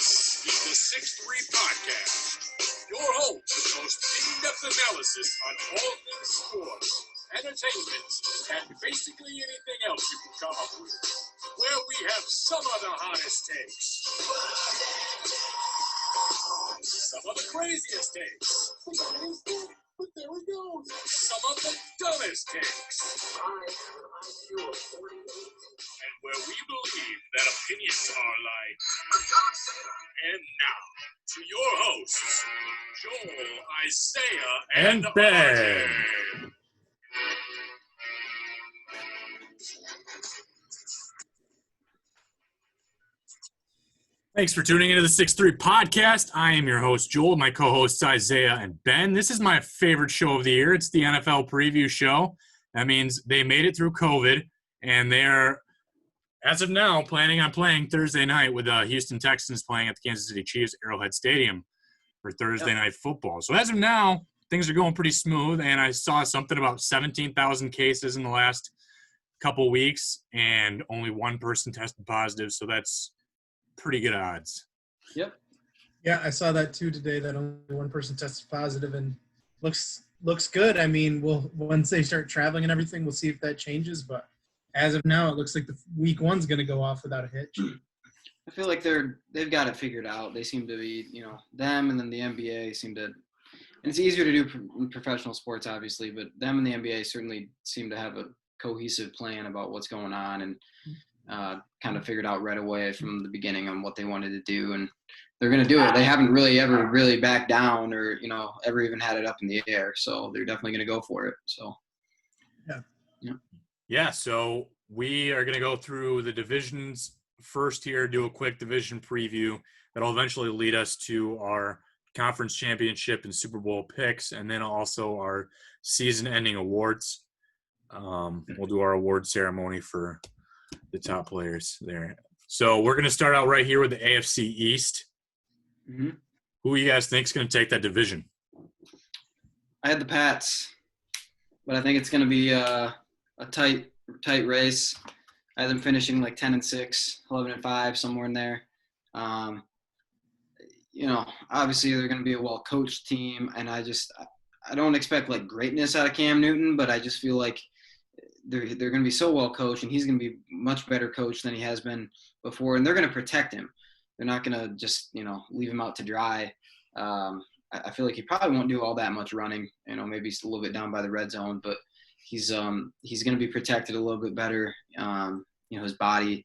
This is the 6Three podcast. Your home for the most in-depth analysis on all things sports, entertainment, and basically anything else you can come up with. Where we have some of the hottest takes, some of the craziest takes, but there we go, some of the dumbest takes, and where we believe that opinions are like. And now, to your hosts, Joel, Isaiah, and Ben. Thanks for tuning into the 6'3 podcast. I am your host, Joel, my co-hosts, Isaiah and Ben. This is my favorite show of the year. It's the NFL preview show. That means they made it through COVID, and they're, as of now, planning on playing Thursday night with the Houston Texans playing at the Kansas City Chiefs Arrowhead Stadium for Thursday night football. So as of now, things are going pretty smooth, and I saw something about 17,000 cases in the last couple weeks, and only one person tested positive, so that's pretty good odds. Yep. Yeah, I saw that too today, that only one person tested positive, and looks good. I mean, once they start traveling and everything, we'll see if that changes, but as of now, it looks like the week one's going to go off without a hitch. I feel like they've got it figured out. They seem to be, them and then the NBA seem to – and it's easier to do in professional sports, obviously, but them and the NBA certainly seem to have a cohesive plan about what's going on and kind of figured out right away from the beginning on what they wanted to do, and they're going to do it. They haven't really ever really backed down or, ever even had it up in the air, so they're definitely going to go for it. So, Yeah, so we are going to go through the divisions first here, do a quick division preview that'll eventually lead us to our conference championship and Super Bowl picks, and then also our season-ending awards. We'll do our award ceremony for the top players there. So we're going to start out right here with the AFC East. Mm-hmm. Who you guys think is going to take that division? I had the Pats, but I think it's going to be a tight race. I had them finishing like 10-6, 11-5, somewhere in there. Obviously they're going to be a well-coached team, and I don't expect like greatness out of Cam Newton, but I just feel like they're going to be so well coached, and he's going to be much better coached than he has been before, and they're going to protect him. They're not going to just leave him out to dry. I feel like he probably won't do all that much running. Maybe he's a little bit down by the red zone, but he's going to be protected a little bit better. His body,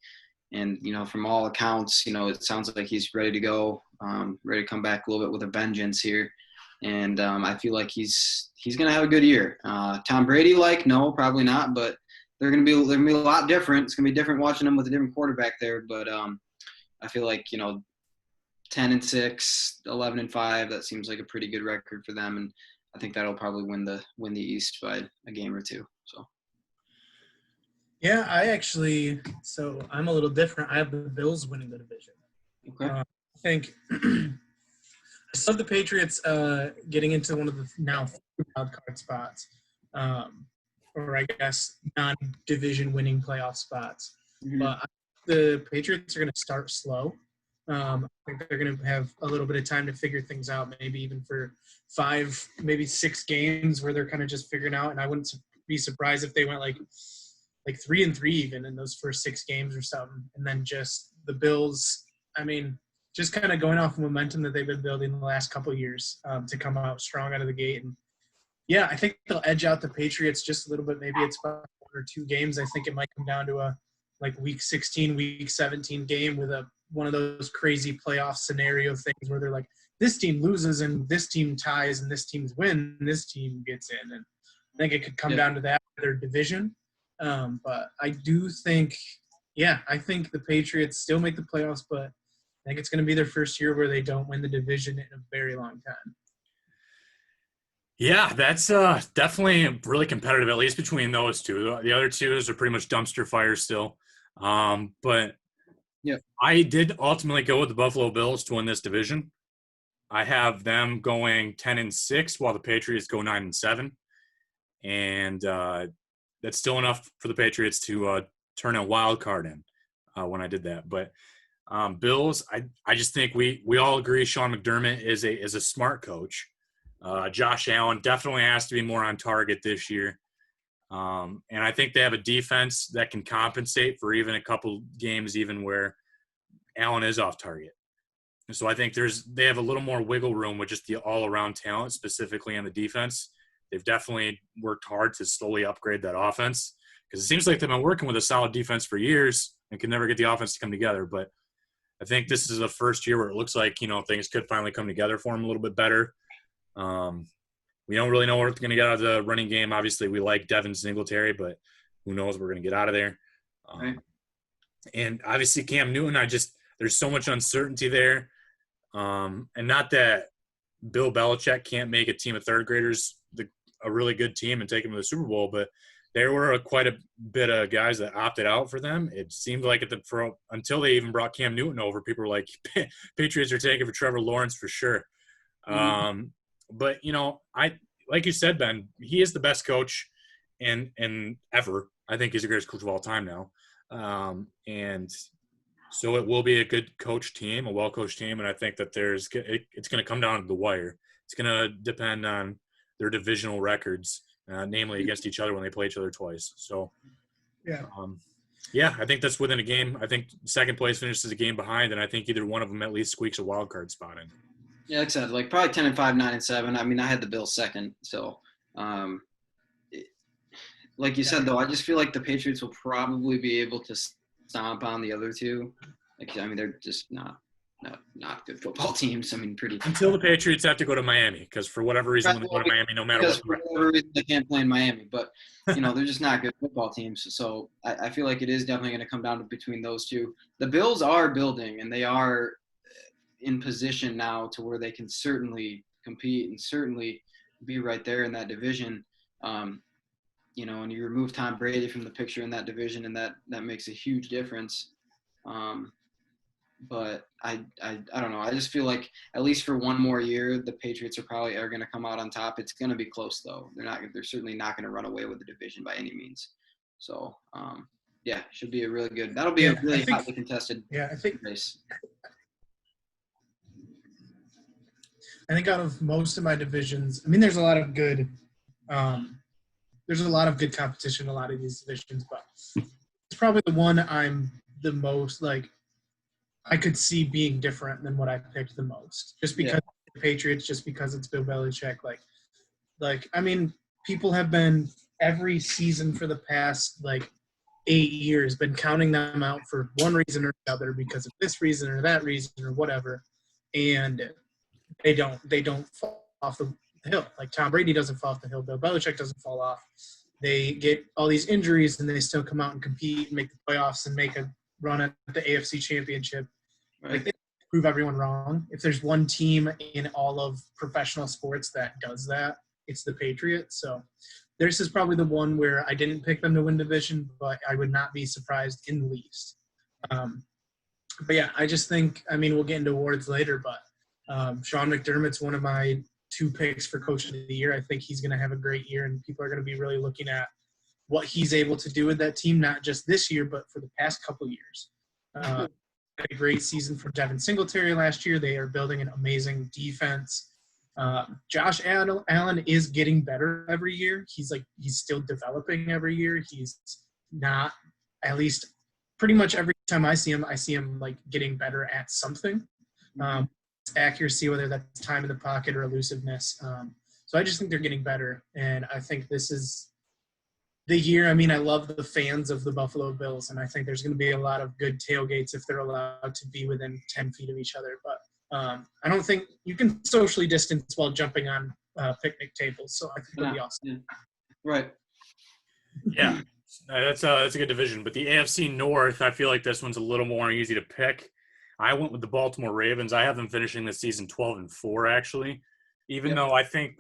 and from all accounts, it sounds like he's ready to go, ready to come back a little bit with a vengeance here. And I feel like he's going to have a good year. Tom Brady, no, probably not, but they're going to be a lot different. It's going to be different watching them with a different quarterback there. But I feel like 10-6, 11-5, that seems like a pretty good record for them, and I think that'll probably win the East by a game or two. So. Yeah, so I'm a little different. I have the Bills winning the division. Okay. I think I still have the Patriots getting into one of the now wild card spots, or I guess non-division winning playoff spots. Mm-hmm. But the Patriots are going to start slow. I think they're going to have a little bit of time to figure things out, maybe even for 5, maybe 6 games where they're kind of just figuring out. And I wouldn't be surprised if they went like 3-3 even in those first 6 games or something. And then just the Bills, just kind of going off the momentum that they've been building the last couple of years to come out strong out of the gate. And yeah, I think they'll edge out the Patriots just a little bit. Maybe it's 1 or 2 games. I think it might come down to a week 16, week 17 game with one of those crazy playoff scenario things where they're like, this team loses and this team ties and this team's win and this team gets in. And I think it could come down to that, their division. But I do think, I think the Patriots still make the playoffs, but I think it's going to be their first year where they don't win the division in a very long time. Yeah, that's definitely really competitive, at least between those two. The other two are pretty much dumpster fire still. But yeah, I did ultimately go with the Buffalo Bills to win this division. I have them going 10-6 while the Patriots go 9-7. And that's still enough for the Patriots to turn a wild card in when I did that. But Bills, I just think we all agree Sean McDermott is a smart coach. Josh Allen definitely has to be more on target this year. And I think they have a defense that can compensate for even a couple games even where Allen is off target. So I think they have a little more wiggle room with just the all-around talent, specifically on the defense. They've definitely worked hard to slowly upgrade that offense because it seems like they've been working with a solid defense for years and can never get the offense to come together. But I think this is the first year where it looks like, things could finally come together for them a little bit better. We don't really know what's going to get out of the running game. Obviously, we like Devin Singletary, but who knows what we're going to get out of there. Right. And obviously Cam Newton, there's so much uncertainty there. And not that Bill Belichick can't make a team of third graders a really good team and take them to the Super Bowl, but there were quite a bit of guys that opted out for them. It seemed like until they even brought Cam Newton over, people were like, Patriots are taking for Trevor Lawrence for sure. But, like you said, Ben, he is the best coach in ever. I think he's the greatest coach of all time now. And so it will be a good coach team, a well-coached team, and I think that it's going to come down to the wire. It's going to depend on their divisional records, namely against each other when they play each other twice. So, I think that's within a game. I think second place finishes a game behind, and I think either one of them at least squeaks a wild card spot in. Yeah, like I said, probably 10-5, 9-7. I mean, I had the Bills second. So, like you said, though, I just feel like the Patriots will probably be able to stomp on the other two. They're just not good football teams. Pretty until the Patriots have to go to Miami, because for whatever reason, when they go to Miami, no matter what. For whatever reason, they can't play in Miami. But they're just not good football teams. So I feel like it is definitely going to come down to between those two. The Bills are building, and they are in position now to where they can certainly compete and certainly be right there in that division. And you remove Tom Brady from the picture in that division, and that makes a huge difference. But I don't know. I just feel like at least for one more year, the Patriots are going to come out on top. It's going to be close though. They're certainly not going to run away with the division by any means. So should be that'll be a really hotly contested race. I think out of most of my divisions, there's a lot of good competition in a lot of these divisions, but it's probably the one I'm the most I could see being different than what I picked the most. Just because the Patriots, just because it's Bill Belichick. People have been every season for the past 8 years been counting them out for one reason or another because of this reason or that reason or whatever, and they don't fall off the hill. Tom Brady doesn't fall off the hill. Bill Belichick doesn't fall off. They get all these injuries and they still come out and compete and make the playoffs and make a run at the AFC Championship. Right. They prove everyone wrong. If there's one team in all of professional sports that does that, it's the Patriots. So this is probably the one where I didn't pick them to win division, but I would not be surprised in the least. I just think, we'll get into awards later, but Sean McDermott's one of my 2 picks for Coach of the Year. I think he's going to have a great year, and people are going to be really looking at what he's able to do with that team, not just this year, but for the past couple years. A great season for Devin Singletary last year. They are building an amazing defense. Josh Allen is getting better every year. He's still developing every year. He's not, at least pretty much every time I see him getting better at something. Accuracy, whether that's time in the pocket or elusiveness. So I just think they're getting better, and I think this is the year. I love the fans of the Buffalo Bills, and I think there's going to be a lot of good tailgates if they're allowed to be within 10 feet of each other. But I don't think you can socially distance while jumping on picnic tables, so I think it'll be awesome. Yeah. Right. Yeah, that's a good division. But the AFC North, I feel like this one's a little more easy to pick. I went with the Baltimore Ravens. I have them finishing this season 12-4, actually, even though I think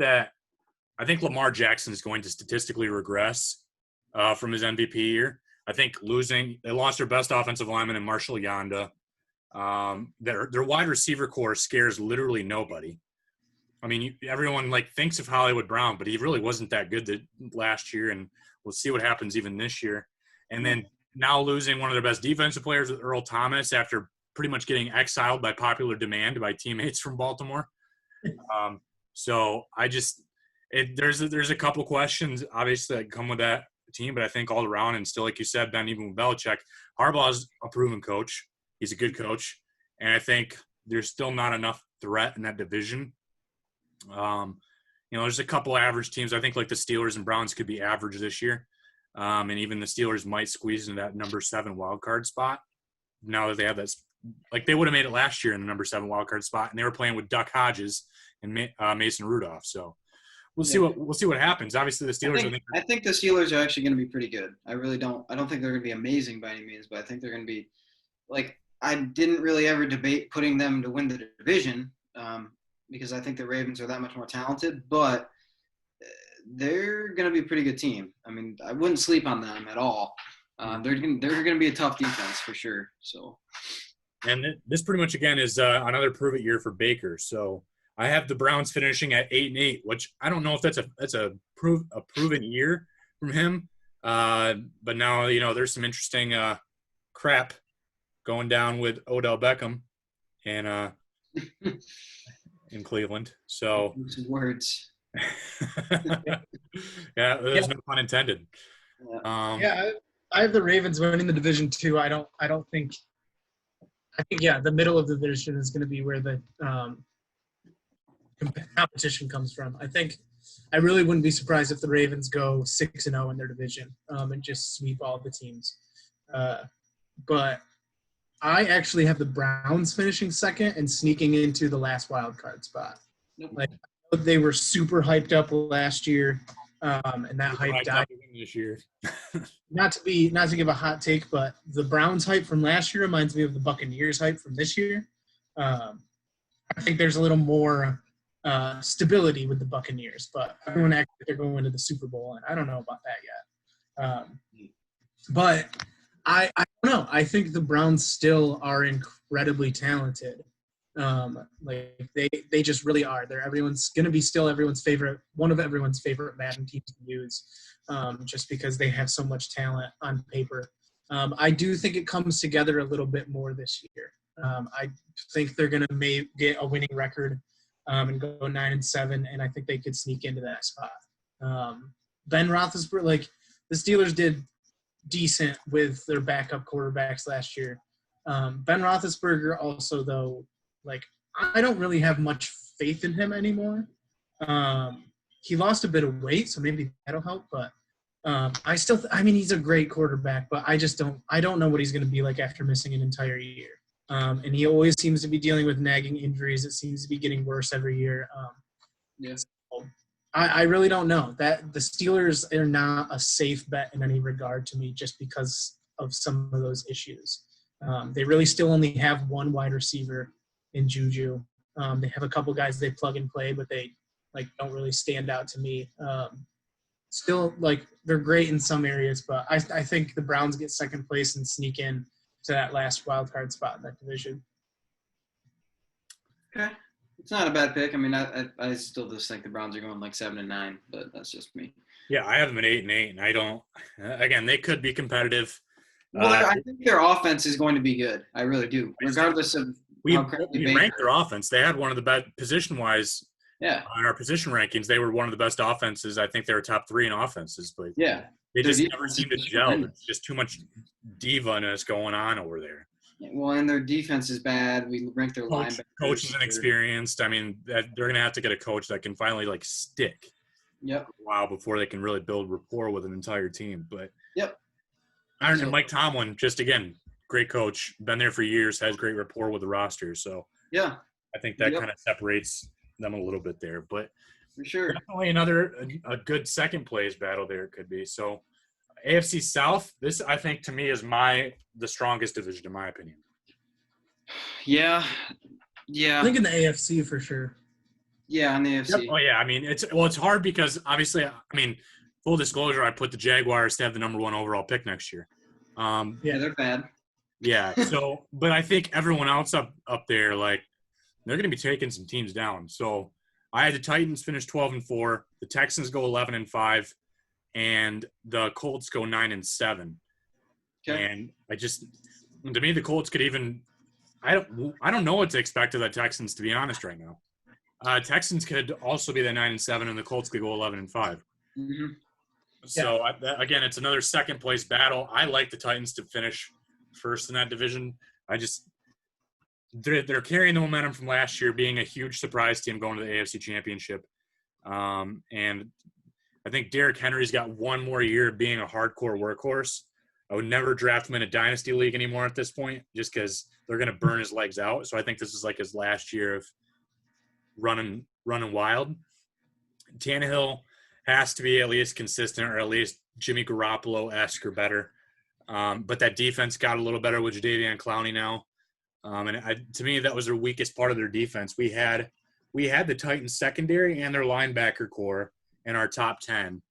Lamar Jackson is going to statistically regress from his MVP year. I think they lost their best offensive lineman in Marshall Yanda. Their wide receiver core scares literally nobody. Everyone thinks of Hollywood Brown, but he really wasn't that good last year, and we'll see what happens even this year. And then now losing one of their best defensive players with Earl Thomas after pretty much getting exiled by popular demand by teammates from Baltimore. So there's a couple questions obviously that come with that team, but I think all around, and still, like you said, Ben, even with Belichick, Harbaugh's a proven coach. He's a good coach, and I think there's still not enough threat in that division. There's a couple average teams. I think like the Steelers and Browns could be average this year, and even the Steelers might squeeze into that number 7 wild card spot. Now that they have that, like they would have made it last year in the number 7 wild card spot, and they were playing with Duck Hodges and Mason Rudolph. So we'll see what happens. Obviously, the Steelers. I think the Steelers are actually going to be pretty good. I really don't. I don't think they're going to be amazing by any means, but I think they're going to be like. I didn't really ever debate putting them to win the division because I think the Ravens are that much more talented, but they're going to be a pretty good team. I mean, I wouldn't sleep on them at all. They're going to be a tough defense for sure. So, and this pretty much again is another prove it year for Baker. So I have the Browns finishing at 8-8, which I don't know if that's a proven year from him. But now there's some interesting crap going down with Odell Beckham and in Cleveland. So words. Yeah, there's no pun intended. I have the Ravens winning the division too. I think the middle of the division is going to be where the competition comes from. I really wouldn't be surprised if the Ravens go 6-0 in their division and just sweep all the teams. But I actually have the Browns finishing second and sneaking into the last wild card spot. Nope. Like they were super hyped up last year, and that hype died this year. not to give a hot take, but the Browns hype from last year reminds me of the Buccaneers hype from this year. I think there's a little more stability with the Buccaneers, but everyone acts like they're going to the Super Bowl, and I don't know about that yet. But I don't know. I think the Browns still are incredibly talented. Like they just really are. Everyone's going to be still one of everyone's favorite Madden teams to use, just because they have so much talent on paper. I do think it comes together a little bit more this year. I think they're going to get a winning record and go 9-7, and I think they could sneak into that spot. Ben Roethlisberger, like the Steelers did decent with their backup quarterbacks last year. Ben Roethlisberger also, though, like I don't really have much faith in him anymore. He lost a bit of weight, so maybe that'll help. But he's a great quarterback, but I don't know what he's going to be like after missing an entire year. And he always seems to be dealing with nagging injuries. It seems to be getting worse every year. Yes. So I really don't know. That the Steelers are not a safe bet in any regard to me just because of some of those issues. They really still only have one wide receiver in Juju. They have a couple guys they plug and play, but they don't really stand out to me. Still, they're great in some areas, but I think the Browns get second place and sneak in to that last wild card spot in that division. Okay. It's not a bad pick. I mean, I still just think the Browns are going 7-9, but that's just me. Yeah, I have them at 8-8, and I don't. Again, they could be competitive. Well, I think their offense is going to be good. I really do, regardless of we ranked their offense. They had one of the best position-wise. Yeah. On our position rankings, they were one of the best offenses. I think they were top 3 in offenses, but yeah, they just never seem to gel. There's just too much diva-ness going on over there. Well, and their defense is bad. We ranked their linebackers. Coach is inexperienced. I mean, they're going to have to get a coach that can finally stick. Yep. A while before they can really build rapport with an entire team. But yep. And Mike Tomlin, just again, great coach, been there for years, has great rapport with the roster. So yeah, I think that kind of separates them a little bit there. But for sure, definitely a good second place battle there it could be. So AFC South, this I think to me is the strongest division in my opinion. Yeah. I think in the AFC for sure. Yeah, in the AFC. Yep. Oh yeah, I mean it's hard because obviously, I mean, full disclosure, I put the Jaguars to have the number 1 overall pick next year. Yeah, they're bad. Yeah. So, but I think everyone else up there, they're going to be taking some teams down. So I had the Titans finish 12-4, the Texans go 11-5, and the Colts go 9-7. Okay. And to me, the Colts could even. I don't know what to expect of the Texans, to be honest, right now. Texans could also be the 9-7, and the Colts could go 11-5. Mm-hmm. So again, it's another second place battle. I like the Titans to finish first in that division. They're carrying the momentum from last year, being a huge surprise team going to the AFC Championship. And I think Derrick Henry's got one more year of being a hardcore workhorse. I would never draft him in a dynasty league anymore at this point, just because they're going to burn his legs out. So I think this is like his last year of running wild. Tannehill has to be at least consistent, or at least Jimmy Garoppolo-esque or better. But that defense got a little better with Jadeveon Clowney now. To me, that was their weakest part of their defense. We had the Titans secondary and their linebacker core in our top 10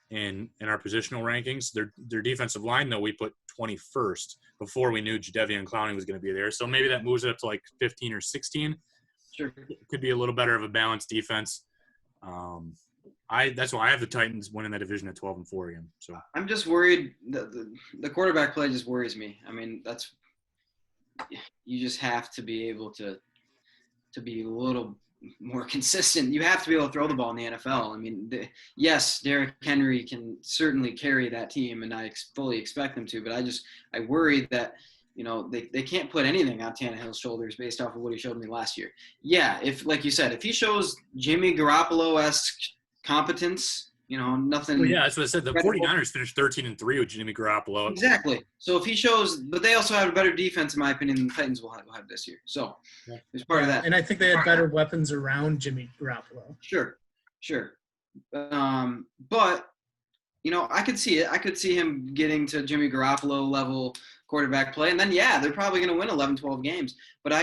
in our positional rankings. Their defensive line, though, we put 21st before we knew Jadeveon Clowney was going to be there. So maybe that moves it up to like 15 or 16. Sure. It could be a little better of a balanced defense. That's why I have the Titans winning that division at 12-4 again. So I'm just worried. The quarterback play just worries me. I mean, you just have to be able to be a little more consistent. You have to be able to throw the ball in the NFL. I mean, yes, Derrick Henry can certainly carry that team, and I fully expect them to. But I worry that they can't put anything on Tannehill's shoulders based off of what he showed me last year. Yeah, if like you said, if he shows Jimmy Garoppolo-esque competence, nothing. Well, yeah, that's what I said. The 49ers finished 13-3 with Jimmy Garoppolo. Exactly. So if he shows, but they also have a better defense, in my opinion, than the Titans will have this year. So there's part of that. And I think they had better weapons around Jimmy Garoppolo. Sure. But I could see it. I could see him getting to Jimmy Garoppolo level quarterback play. And then, they're probably going to win 11, 12 games. But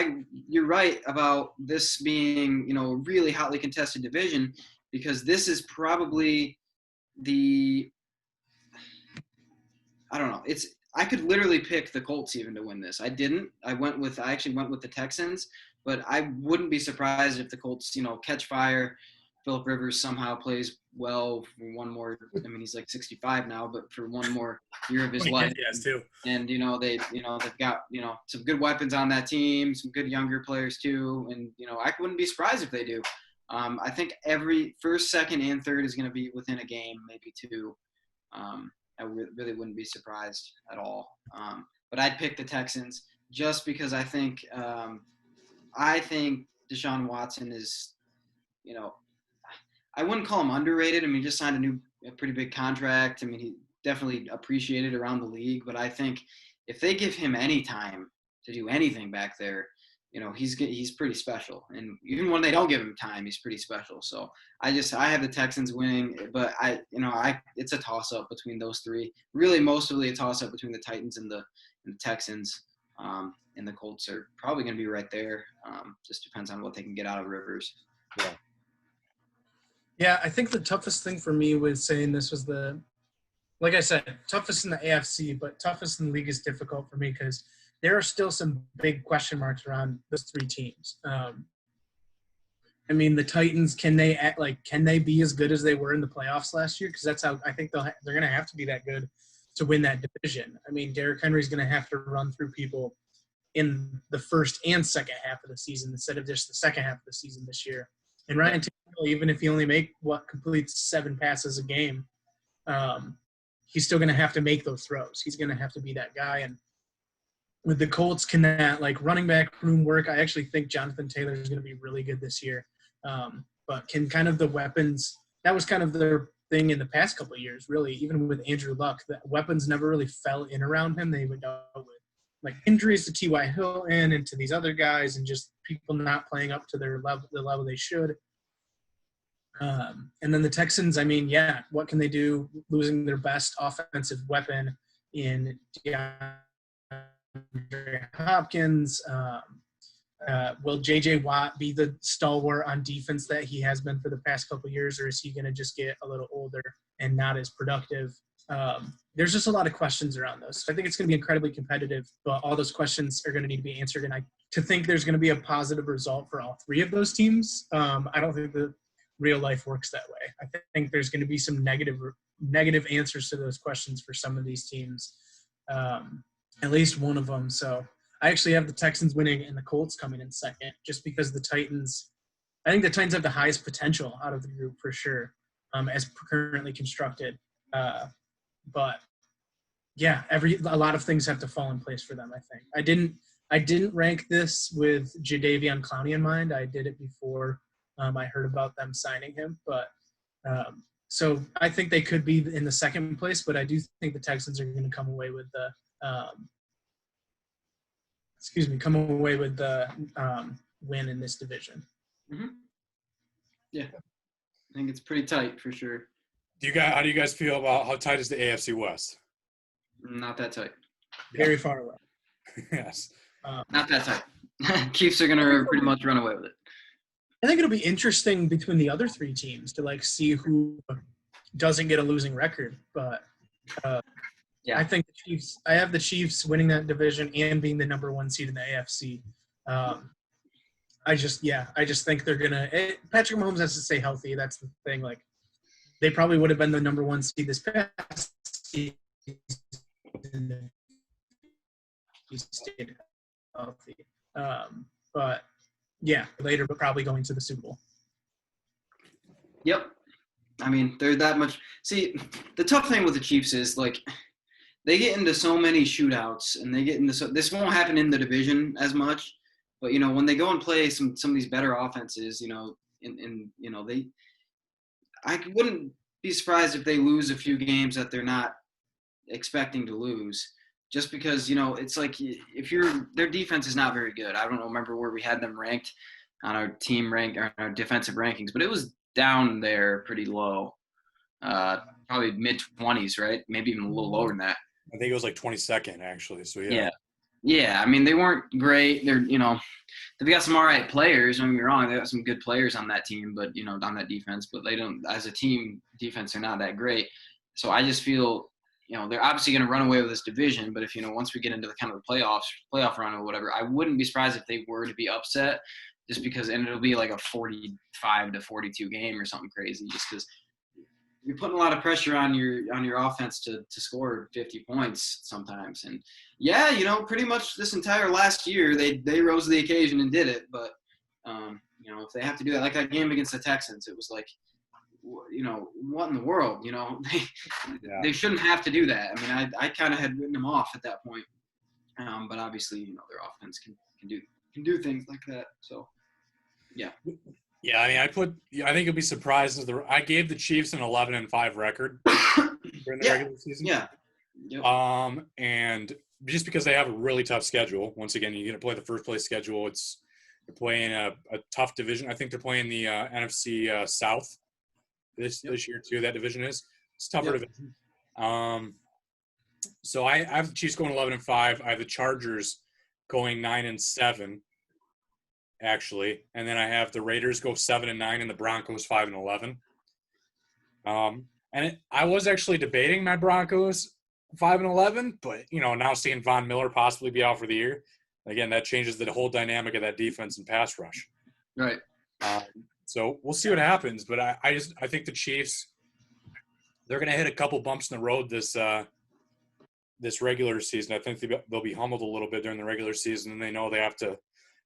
you're right about this being, a really hotly contested division, because this is probably I don't know. I could literally pick the Colts even to win this. I didn't. I actually went with the Texans, but I wouldn't be surprised if the Colts, catch fire. Phillip Rivers somehow plays well for one more. I mean, he's like 65 now, but for one more year of his life. Yes, too. And they've got some good weapons on that team, some good younger players too. And I wouldn't be surprised if they do. I think every first, second, and third is going to be within a game, maybe two. I really wouldn't be surprised at all. But I'd pick the Texans just because I think Deshaun Watson is, I wouldn't call him underrated. I mean, he just signed a pretty big contract. I mean, he definitely appreciated around the league. But I think if they give him any time to do anything back there, he's pretty special. And even when they don't give him time, he's pretty special. So I have the Texans winning, but it's a toss up between those three. Really, mostly a toss up between the Titans and the Texans. And the Colts are probably going to be right there. Just depends on what they can get out of Rivers. Yeah, I think the toughest thing for me was saying this was like I said, toughest in the AFC, but toughest in the league is difficult for me because there are still some big question marks around those three teams. I mean, the Titans, can they be as good as they were in the playoffs last year? Because that's how I think they're going to have to be that good to win that division. I mean, Derrick Henry's going to have to run through people in the first and second half of the season instead of just the second half of the season this year. And Ryan Tannehill, even if he only completes 7 passes a game, he's still going to have to make those throws. He's going to have to be that guy. And with the Colts, can that running back room work? I actually think Jonathan Taylor is going to be really good this year. But can kind of the weapons – that was kind of their thing in the past couple of years, really, even with Andrew Luck. The weapons never really fell in around him. They would deal with injuries to T.Y. Hilton and to these other guys and just people not playing up to the level they should. And then the Texans, I mean, what can they do losing their best offensive weapon in DeAndre Hopkins? Will J.J. Watt be the stalwart on defense that he has been for the past couple of years, or is he going to just get a little older and not as productive? There's just a lot of questions around those. So I think it's going to be incredibly competitive, but all those questions are going to need to be answered. And to think there's going to be a positive result for all three of those teams, I don't think the real life works that way. I think there's going to be some negative answers to those questions for some of these teams, at least one of them. So I actually have the Texans winning and the Colts coming in second, just because I think the Titans have the highest potential out of the group for sure, as currently constructed. But yeah, a lot of things have to fall in place for them, I think. I didn't rank this with Jadeveon Clowney in mind. I did it before I heard about them signing him, but so I think they could be in the second place, but I do think the Texans are going to come away with the win in this division. Mm-hmm. Yeah, I think it's pretty tight for sure. How do you guys feel about how tight is the AFC West? Not that tight. Very far away. Yes. Not that tight. Chiefs are going to pretty much run away with it. I think it'll be interesting between the other three teams to see who doesn't get a losing record. But yeah, I think I have the Chiefs winning that division and being the number one seed in the AFC. I just think they're gonna. Patrick Mahomes has to stay healthy. That's the thing. Like, they probably would have been the number one seed this past season. He stayed healthy. But yeah, later, but probably going to the Super Bowl. Yep. I mean, they're that much. See, the tough thing with the Chiefs is, like, they get into so many shootouts, and they get into this won't happen in the division as much. But, when they go and play some of these better offenses, I wouldn't be surprised if they lose a few games that they're not expecting to lose. Just because, it's like their defense is not very good. I don't remember where we had them ranked on our team rank or our defensive rankings, but it was down there pretty low, probably mid-20s, right? Maybe even a little lower than that. I think it was like 22nd, actually. So, yeah. Yeah, I mean, they weren't great. They've got some all right players. Don't get me wrong. They got some good players on that team, but, on that defense. But they don't – as a team, defense, they're not that great. So I just feel – they're obviously going to run away with this division, but if, once we get into the kind of the playoff run or whatever, I wouldn't be surprised if they were to be upset just because, and it'll be like a 45-42 game or something crazy just because you're putting a lot of pressure on your offense to score 50 points sometimes. And yeah, pretty much this entire last year, they rose to the occasion and did it. But, if they have to do that, like that game against the Texans, it was like, what in the world, they shouldn't have to do that. I mean, I kind of had written them off at that point. But obviously, their offense can do things like that. So, yeah. Yeah, I mean, I think you'll be surprised. I gave the Chiefs an 11-5 record during the regular season. Yeah. Yep. And just because they have a really tough schedule. Once again, you're going to play the first place schedule. They're playing a tough division. I think they're playing the NFC South this year too. That division is it's a tougher division. So I have the Chiefs going 11-5. I have the Chargers going 9-7. Actually, and then I have the Raiders go 7-9 and the Broncos 5-11. I was actually debating my Broncos 5-11, but now seeing Von Miller possibly be out for the year, again, that changes the whole dynamic of that defense and pass rush. Right. So we'll see what happens, but I think the Chiefs, they're going to hit a couple bumps in the road this regular season. I think they'll be humbled a little bit during the regular season, and they know they have to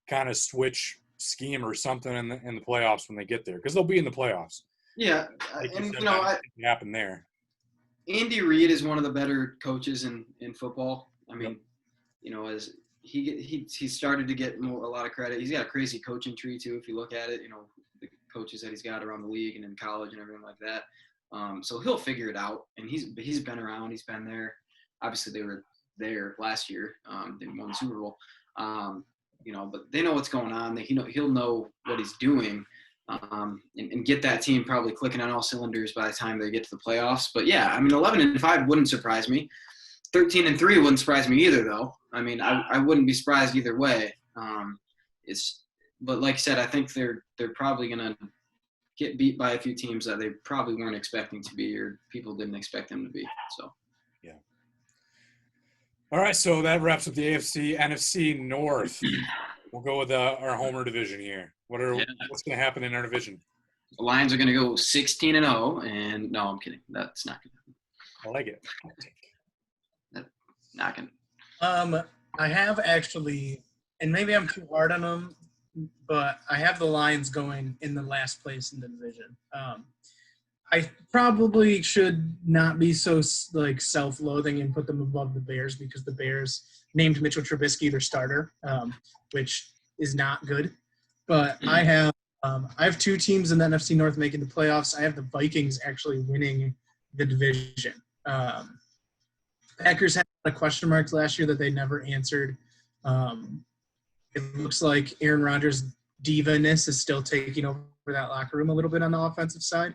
kind of switch scheme or something in the playoffs when they get there, because they'll be in the playoffs. Yeah, and happen there. Andy Reid is one of the better coaches in football. I mean, as he started to get a lot of credit. He's got a crazy coaching tree too. If you look at it, the coaches that he's got around the league and in college and everything like that. So he'll figure it out, and he's been around. He's been there. Obviously, they were there last year. They won the Super Bowl. But they know what's going on. He'll know what he's doing, and get that team probably clicking on all cylinders by the time they get to the playoffs. But yeah, I mean, 11-5 wouldn't surprise me. 13-3 wouldn't surprise me either, though. I mean, I wouldn't be surprised either way. But like I said, I think they're probably gonna get beat by a few teams that they probably weren't expecting to be, or people didn't expect them to be. So. Yeah. All right, so that wraps up the AFC, NFC North. We'll go with our homer division here. What's going to happen in our division? The Lions are going to go 16-0, and no, I'm kidding. That's not going to happen. I like it. That's not going to. I have actually, and maybe I'm too hard on them, but I have the Lions going in the last place in the division. I probably should not be so like self-loathing and put them above the Bears because the Bears named Mitchell Trubisky their starter, which is not good. But I have two teams in the NFC North making the playoffs. I have the Vikings actually winning the division. Packers had a lot of question marks last year that they never answered. It looks like Aaron Rodgers' diva-ness is still taking over that locker room a little bit on the offensive side.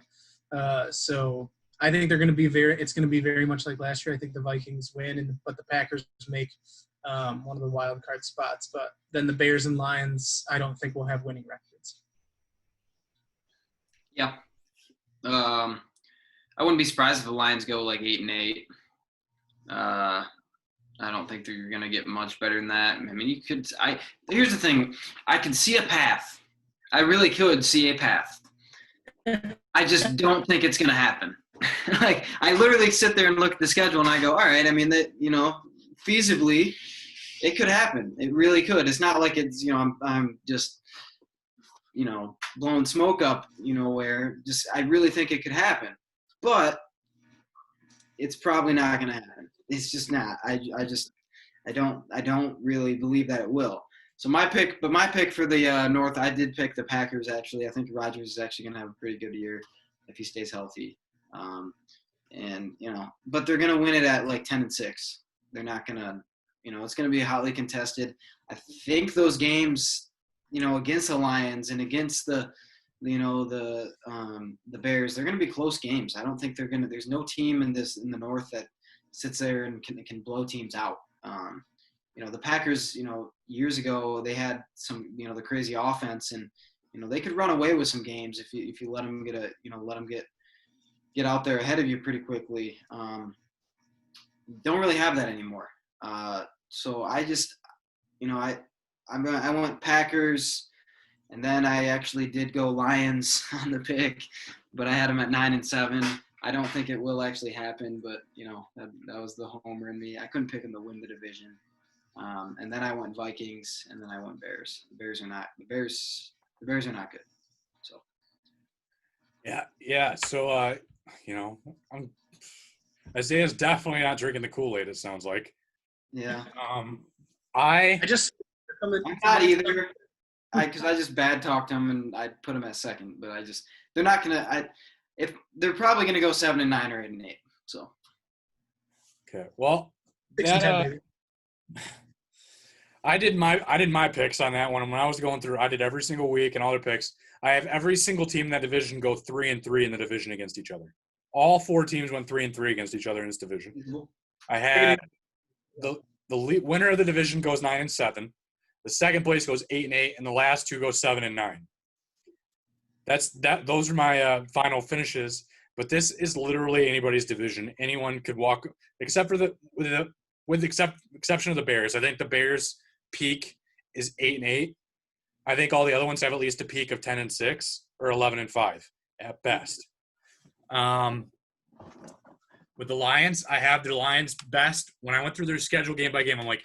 So I think it's going to be very much like last year. I think the Vikings win, but the Packers make one of the wild card spots. But then the Bears and Lions, I don't think will have winning records. Yeah. I wouldn't be surprised if the Lions go like 8-8. I don't think they're going to get much better than that. I mean, here's the thing. I can see a path. I really could see a path. I just don't think it's going to happen. Like, I literally sit there and look at the schedule and I go, all right, I mean, that, feasibly, it could happen. It really could. It's not like it's, I'm just, blowing smoke up, where just, I really think it could happen. But it's probably not going to happen. It's just not. I don't really believe that it will. So my pick for the North, I did pick the Packers actually. I think Rodgers is actually going to have a pretty good year if he stays healthy. But they're going to win it at like 10-6. They're not going to, it's going to be hotly contested. I think those games, against the Lions and against the Bears, they're going to be close games. I don't think there's no team in the North that sits there and can blow teams out. The Packers, years ago, they had some, the crazy offense, and they could run away with some games if you let them get out there ahead of you pretty quickly. Don't really have that anymore. So I just, I went Packers, and then I actually did go Lions on the pick, but I had them at 9-7. I don't think it will actually happen, but that was the homer in me. I couldn't pick them to win the division. And then I went Vikings, and then I went Bears. The Bears are not good. So. Yeah. So Isaiah's definitely not drinking the Kool-Aid. It sounds like. Yeah. I'm not either. Because I just bad talked him and I put him at second, but they're not gonna. If they're probably gonna go 7-9 or 8-8. So. Okay. Well, 6-10, I did my picks on that one. When I was going through, I did every single week and all their picks. I have every single team in that division go 3-3 in the division against each other. All four teams went 3-3 against each other in this division. I had the winner of the division goes 9-7. The second place goes 8-8, and the last two go 7-9. Those are my final finishes. But this is literally anybody's division. Anyone could walk, except for with exception of the Bears. I think the Bears' peak is 8-8. I think all the other ones have at least a peak of 10-6 or 11-5 at best. With the Lions, I have the Lions best. When I went through their schedule game by game, I'm like,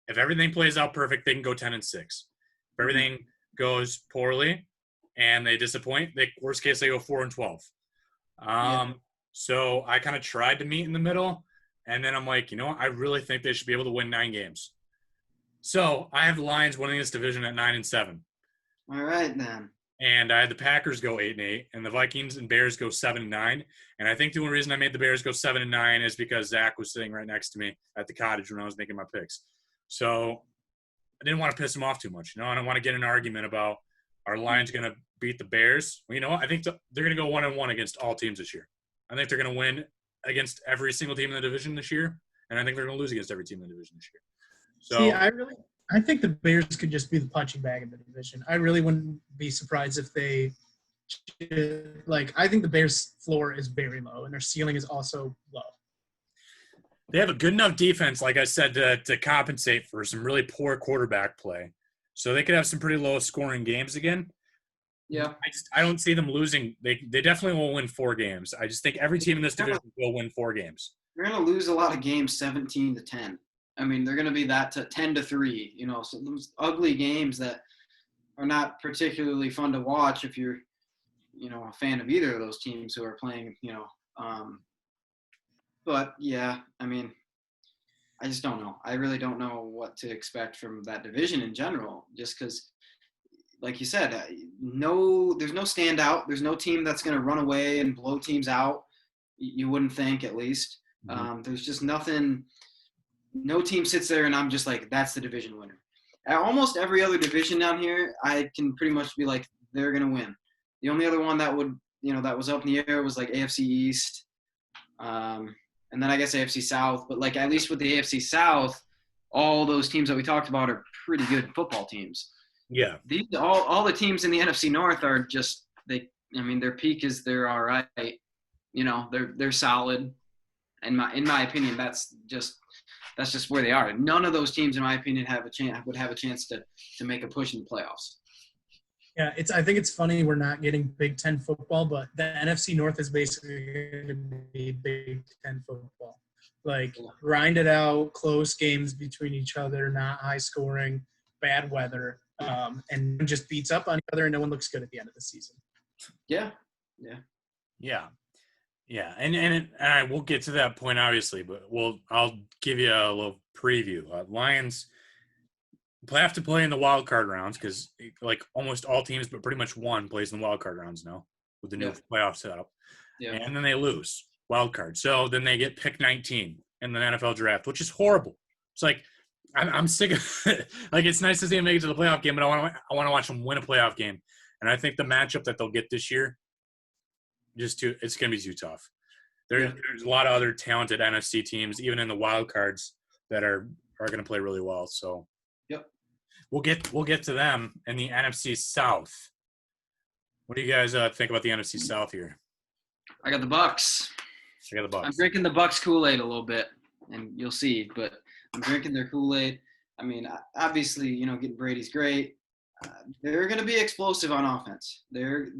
if everything plays out perfect, they can go 10-6. If everything goes poorly and they disappoint, worst case they go 4-12. So I kind of tried to meet in the middle, and then I'm like, I really think they should be able to win 9 games. So I have the Lions winning this division at 9-7. All right, then. And I had the Packers go 8-8, and the Vikings and Bears go 7-9. And I think the only reason I made the Bears go 7-9 is because Zach was sitting right next to me at the cottage when I was making my picks. So I didn't want to piss him off too much. I don't want to get in an argument about are Lions going to beat the Bears. Well, I think they're going to go 1-1 against all teams this year. I think they're going to win against every single team in the division this year, and I think they're going to lose against every team in the division this year. So, I think the Bears could just be the punching bag in the division. I really wouldn't be surprised if they I think the Bears' floor is very low, and their ceiling is also low. They have a good enough defense, like I said, to compensate for some really poor quarterback play. So they could have some pretty low-scoring games again. Yeah. I don't see them losing. They definitely will win 4 games. I just think every team in this division will win 4 games. They're going to lose a lot of games 17-10. I mean, they're going to be that to 10-3, so those ugly games that are not particularly fun to watch if you're, a fan of either of those teams who are playing, but yeah, I mean, I just don't know. I really don't know what to expect from that division in general, just because, like you said, there's no standout. There's no team that's going to run away and blow teams out. You wouldn't think, at least. There's just nothing. No team sits there and I'm just like, that's the division winner. At almost every other division down here, I can pretty much be like, they're going to win. The only other one that would, that was up in the air was like AFC East. And then I guess AFC South. But like, at least with the AFC South, all those teams that we talked about are pretty good football teams. Yeah. All the teams in the NFC North are just, their peak is they're all right. They're solid. And in my opinion, that's just where they are. None of those teams, in my opinion, would have a chance to make a push in the playoffs. Yeah, I think it's funny we're not getting Big Ten football, but the NFC North is basically going to be Big Ten football. Like, grind it out, close games between each other, not high scoring, bad weather, and just beats up on each other, and no one looks good at the end of the season. Yeah. And we'll get to that point, obviously, but I'll give you a little preview. Lions have to play in the wild card rounds because, like, almost all teams, but pretty much one plays in the wild card rounds now with the new playoff setup. Yeah. And then they lose wild card. So then they get pick 19 in the NFL draft, which is horrible. It's like, I'm sick of it. Like, it's nice to see them make it to the playoff game, but I want to watch them win a playoff game. And I think the matchup that they'll get this year, it's going to be too tough. There's a lot of other talented NFC teams, even in the wild cards, that are going to play really well. So, yep, we'll get to them in the NFC South. What do you guys think about the NFC South here? I got the Bucs. I'm drinking the Bucs Kool-Aid a little bit, and you'll see. But I'm drinking their Kool-Aid. I mean, obviously, getting Brady's great. They're going to be explosive on offense. They're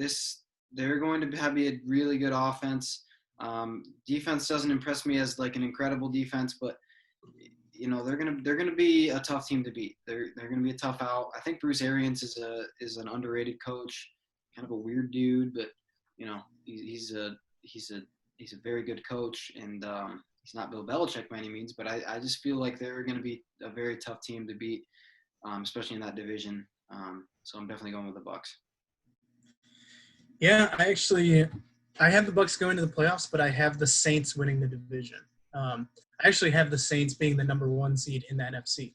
going to be a really good offense. Defense doesn't impress me as like an incredible defense, but they're gonna be a tough team to beat. They're gonna be a tough out. I think Bruce Arians is an underrated coach, kind of a weird dude, but he's a very good coach, and he's not Bill Belichick by any means, but I just feel like they're gonna be a very tough team to beat, especially in that division. So I'm definitely going with the Bucs. Yeah, I have the Bucs going to the playoffs, but I have the Saints winning the division. I actually have the Saints being the number 1 seed in the NFC.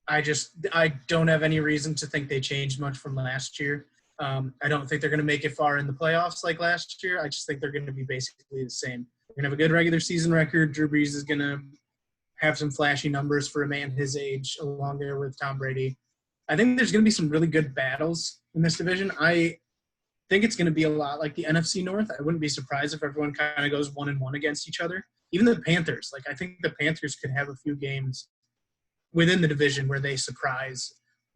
I don't have any reason to think they changed much from last year. I don't think they're going to make it far in the playoffs like last year. I just think they're going to be basically the same. They're going to have a good regular season record. Drew Brees is going to have some flashy numbers for a man his age, along there with Tom Brady. I think there's going to be some really good battles in this division. I think it's going to be a lot like the NFC North. I wouldn't be surprised if everyone kind of goes 1-1 against each other. Even the Panthers. Like, I think the Panthers could have a few games within the division where they surprise.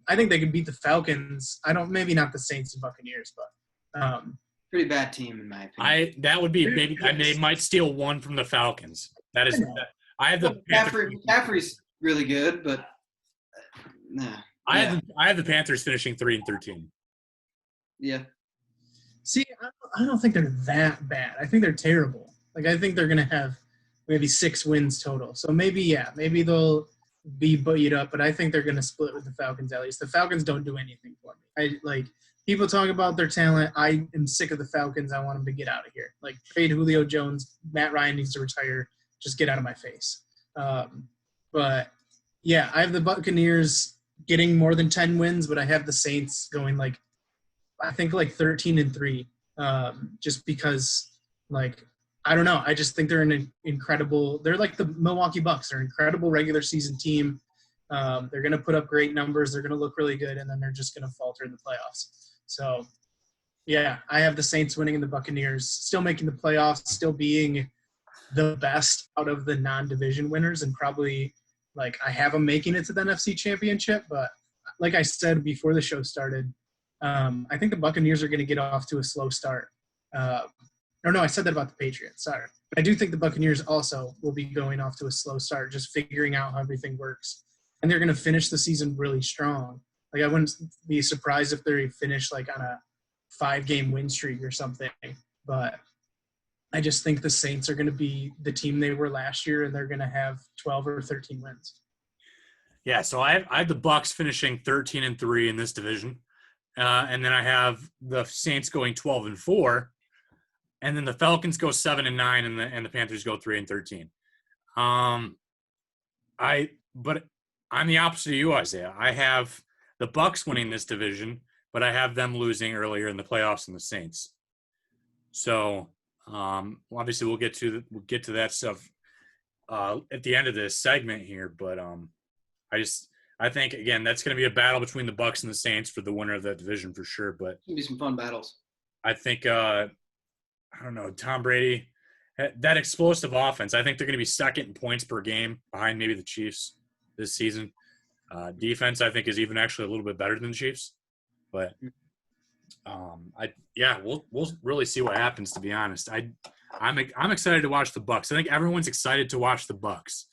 I think they could beat the Falcons. Maybe not the Saints and Buccaneers, but pretty bad team in my opinion. That would be maybe they might steal one from the Falcons. That is. I have the McCaffrey's really good, but nah. I have the Panthers finishing 3-13. Yeah. See, I don't think they're that bad. I think they're terrible. Like, I think they're going to have maybe 6 wins total. So maybe they'll be beat up, but I think they're going to split with the Falcons at least. The Falcons don't do anything for me. People talk about their talent. I am sick of the Falcons. I want them to get out of here. Like, trade Julio Jones. Matt Ryan needs to retire. Just get out of my face. But, yeah, I have the Buccaneers getting more than 10 wins, but I have the Saints going, I think 13-3, just because, I don't know. I just think they're an incredible – they're like the Milwaukee Bucks. They're an incredible regular season team. They're going to put up great numbers. They're going to look really good, and then they're just going to falter in the playoffs. So, yeah, I have the Saints winning and the Buccaneers still making the playoffs, still being the best out of the non-division winners, and probably, I have them making it to the NFC Championship. But like I said before the show started, I think the Buccaneers are going to get off to a slow start. They're Or no, I said that about the Patriots. Sorry. I do think the Buccaneers also will be going off to a slow start, just figuring out how everything works. And they're going to finish the season really strong. Like, I wouldn't be surprised if they finish like on a 5-game win streak or something. But I just think the Saints are going to be the team they were last year, and they're going to have 12 or 13 wins. Yeah, so I have the Bucs finishing 13-3 in this division, and then I have the Saints going 12-4, and then the Falcons go 7-9, and the Panthers go 3-13. But I'm the opposite of you, Isaiah. I have the Bucs winning this division, but I have them losing earlier in the playoffs than the Saints. So obviously we'll get to that stuff at the end of this segment here, but I think again that's going to be a battle between the Bucs and the Saints for the winner of that division for sure. But It's gonna be some fun battles. I think I don't know, Tom Brady, that explosive offense. I think they're going to be second in points per game behind maybe the Chiefs this season. Defense I think is even actually a little bit better than the Chiefs, but we'll really see what happens. To be honest, I'm excited to watch the Bucs. I think everyone's excited to watch the Bucs.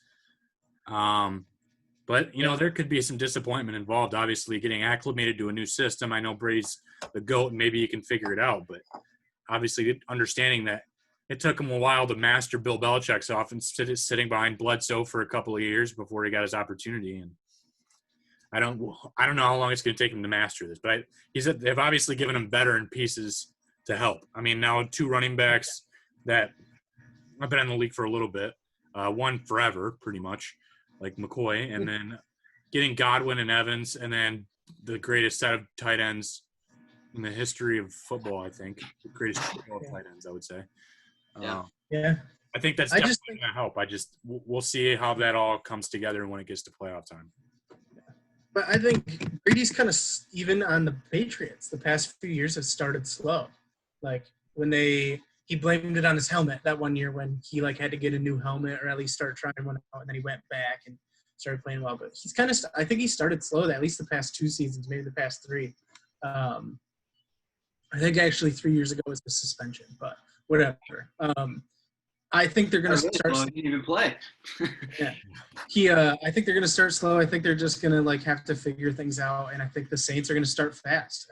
But there could be some disappointment involved. Obviously, getting acclimated to a new system. I know Brady's the GOAT, and maybe he can figure it out. But obviously, understanding that it took him a while to master Bill Belichick's offense, sitting behind Bledsoe for a couple of years before he got his opportunity. And I don't know how long it's going to take him to master this, but they've obviously given him veteran pieces to help. I mean, now 2 running backs that have been in the league for a little bit, one forever pretty much, like McCoy, and then getting Godwin and Evans, and then the greatest set of tight ends in the history of football, I think. The greatest football of tight ends, I would say. Yeah. I think that's definitely going to help. We'll see how that all comes together when it gets to playoff time. But I think Brady's kind of even on the Patriots. The past few years have started slow. Like when he blamed it on his helmet that one year when he had to get a new helmet or at least start trying one out, and then he went back and started playing well. But he's I think he started slow at least the past 2 seasons, maybe the past 3. I think actually 3 years ago was the suspension, but whatever. I think they're going to start. He didn't even play. Yeah, I think they're going to start slow. I think they're just going to have to figure things out, and I think the Saints are going to start fast.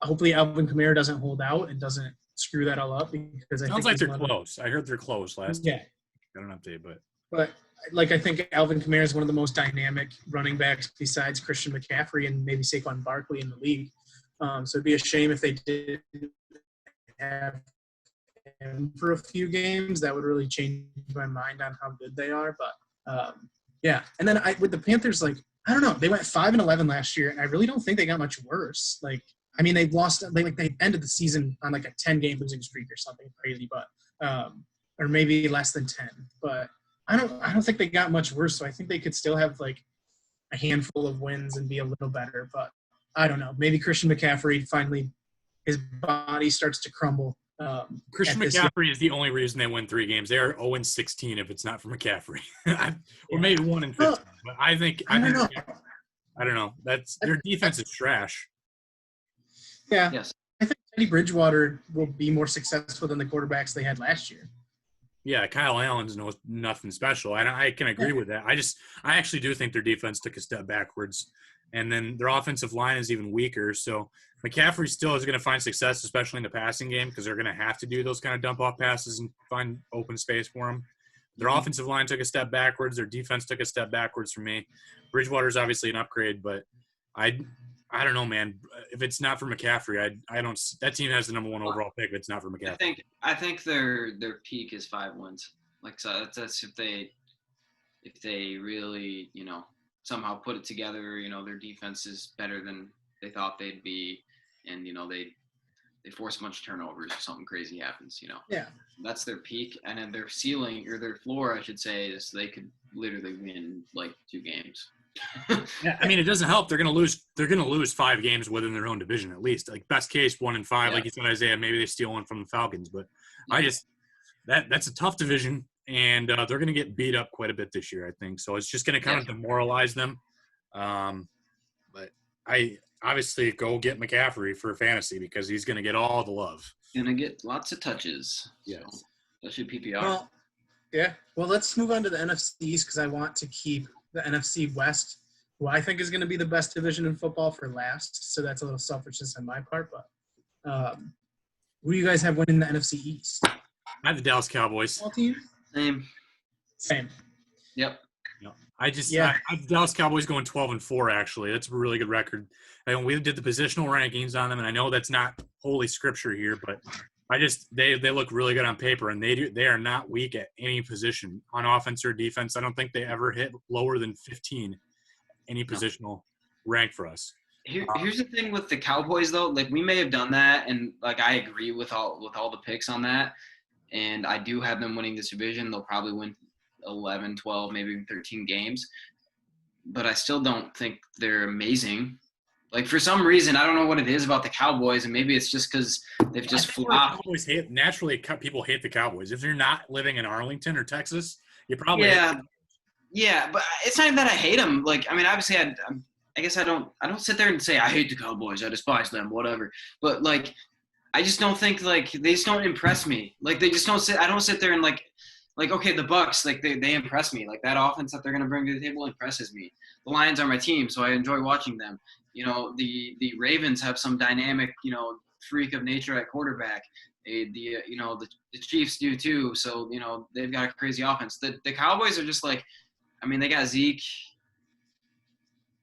Hopefully, Alvin Kamara doesn't hold out and doesn't screw that all up because I sounds think like they're close. I heard they're close last. Yeah, got an update, but I think Alvin Kamara is one of the most dynamic running backs besides Christian McCaffrey and maybe Saquon Barkley in the league. So it'd be a shame if they did have him for a few games. That would really change my mind on how good they are. But and then with the Panthers, I don't know, they went 5-11 last year, and I really don't think they got much worse. They lost. They ended the season on a 10-game losing streak or something crazy, but or maybe less than 10. But I don't think they got much worse. So I think they could still have a handful of wins and be a little better. But I don't know. Maybe Christian McCaffrey finally his body starts to crumble. Christian McCaffrey is the only reason they win 3 games. They are 0-16 if it's not for McCaffrey, or maybe 1-15. But I don't know. That's their defense is trash. Yeah. Yes. I think Teddy Bridgewater will be more successful than the quarterbacks they had last year. Yeah, Kyle Allen's nothing special, and I can agree with that. I actually do think their defense took a step backwards, and then their offensive line is even weaker. So McCaffrey still is going to find success, especially in the passing game, because they're going to have to do those kind of dump-off passes and find open space for him. Their offensive line took a step backwards. Their defense took a step backwards for me. Bridgewater's obviously an upgrade, but I don't know, man. If it's not for McCaffrey, I don't. That team has the number 1 overall pick. If it's not for McCaffrey, I think their peak is 5 wins. So that's if they really somehow put it together. Their defense is better than they thought they'd be, and they force a bunch of turnovers or something crazy happens. Yeah, that's their peak, and then their ceiling or their floor, I should say, is they could literally win 2 games. Yeah, I mean, it doesn't help. They're going to lose 5 games within their own division at least. Best case 1-5, like you said, Isaiah. Maybe they steal one from the Falcons, but that's a tough division, and they're going to get beat up quite a bit this year, I think. So it's just going to kind of demoralize them. But obviously go get McCaffrey for fantasy because he's going to get all the love. Gonna get lots of touches. Yes. So, especially PPR. Well, yeah. Well, let's move on to the NFC East because I want to keep the NFC West, who I think is going to be the best division in football, for last. So that's a little selfishness on my part. But who do you guys have winning the NFC East? I have the Dallas Cowboys. All team? Same. Yep. I have the Dallas Cowboys going 12-4. Actually, that's a really good record. We did the positional rankings on them, and I know that's not holy scripture here, but they look really good on paper, and they are not weak at any position on offense or defense. I don't think they ever hit lower than 15 any positional rank for us. Here's the thing with the Cowboys, though. Like, we may have done that, and like I agree with all the picks on that, and I do have them winning this division. They'll probably win 11, 12, maybe even 13 games, but I still don't think they're amazing. Like, for some reason, I don't know what it is about the Cowboys, and maybe it's just because they've just flopped. Naturally, people hate the Cowboys. If you're not living in Arlington or Texas, you probably yeah, but it's not even that I hate them. Like, I mean, obviously, I guess I don't sit there and say I hate the Cowboys, I despise them, whatever. But like, I just don't think, like, they just don't impress me. Like, they just don't sit. I don't sit there and like okay, the Bucks, like they impress me. Like, that offense that they're gonna bring to the table impresses me. The Lions are my team, so I enjoy watching them. You know, the Ravens have some dynamic, freak of nature at quarterback. The Chiefs do too. So, they've got a crazy offense. The Cowboys are just like, I mean, they got Zeke,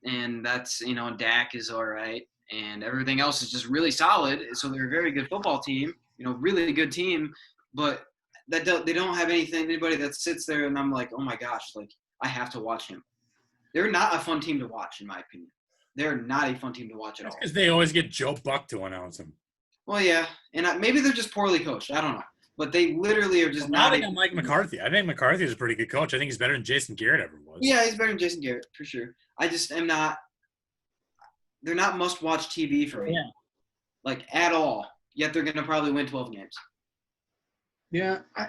and that's, Dak is all right, and everything else is just really solid. So they're a very good football team, really good team, but they don't have anybody that sits there and I'm like, oh my gosh, like, I have to watch him. They're not a fun team to watch, in my opinion. They're not a fun team to watch at all. Because they always get Joe Buck to announce them. Well, yeah, and maybe they're just poorly coached. I don't know. But they literally are just not. Mike McCarthy. I think McCarthy is a pretty good coach. I think he's better than Jason Garrett ever was. Yeah, he's better than Jason Garrett, for sure. I just am not – they're not must-watch TV for me. Yeah. Like, at all. Yet they're going to probably win 12 games. Yeah, I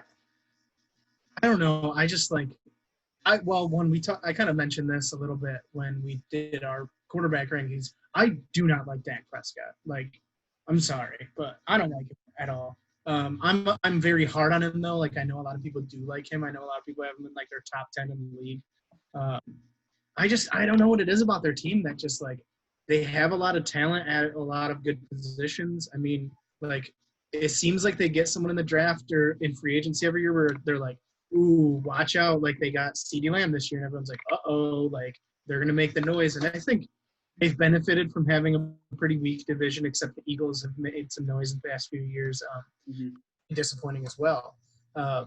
don't know. I just like – I kind of mentioned this a little bit when we did our quarterback rankings. I do not like Dak Prescott. Like, I'm sorry, but I don't like him at all. I'm very hard on him, though. Like, I know a lot of people do like him. I know a lot of people have him in, like, their top 10 in the league. I don't know what it is about their team that just, like, they have a lot of talent at a lot of good positions. I mean, like, it seems like they get someone in the draft or in free agency every year where they're like, ooh, watch out. Like, they got CeeDee Lamb this year, and everyone's like, uh-oh, like, they're going to make the noise. And I think they've benefited from having a pretty weak division, except the Eagles have made some noise in the past few years. Disappointing as well. I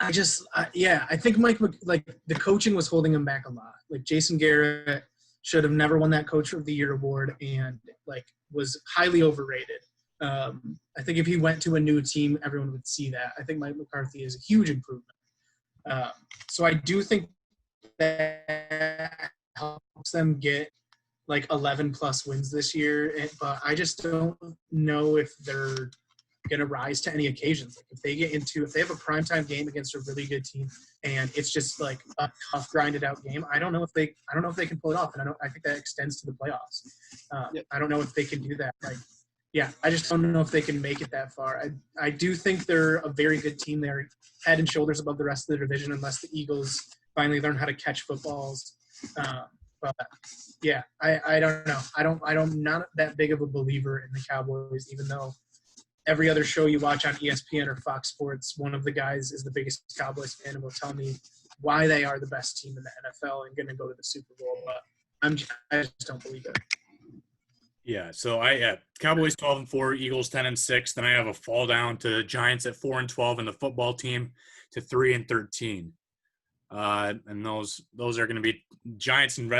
think the coaching was holding him back a lot. Like, Jason Garrett should have never won that Coach of the Year award and, like, was highly overrated. I think if he went to a new team, everyone would see that. I think Mike McCarthy is a huge improvement. So I do think that helps them get like 11+ wins this year, but I just don't know if they're going to rise to any occasions. Like, if they have a primetime game against a really good team and it's just like a tough, grinded out game, I don't know if they can pull it off, and I think that extends to the playoffs. I don't know if they can do that. Like, yeah, I just don't know if they can make it that far. I do think they're a very good team. They're head and shoulders above the rest of the division, unless the Eagles finally learn how to catch footballs. But yeah, I don't know. I'm not that big of a believer in the Cowboys, even though every other show you watch on ESPN or Fox Sports, one of the guys is the biggest Cowboys fan and will tell me why they are the best team in the NFL and going to go to the Super Bowl. But I just don't believe it. Yeah, so Cowboys 12-4, Eagles 10-6. Then I have a fall down to Giants at 4-12, and the football team to 3-13. And those are going to be Giants and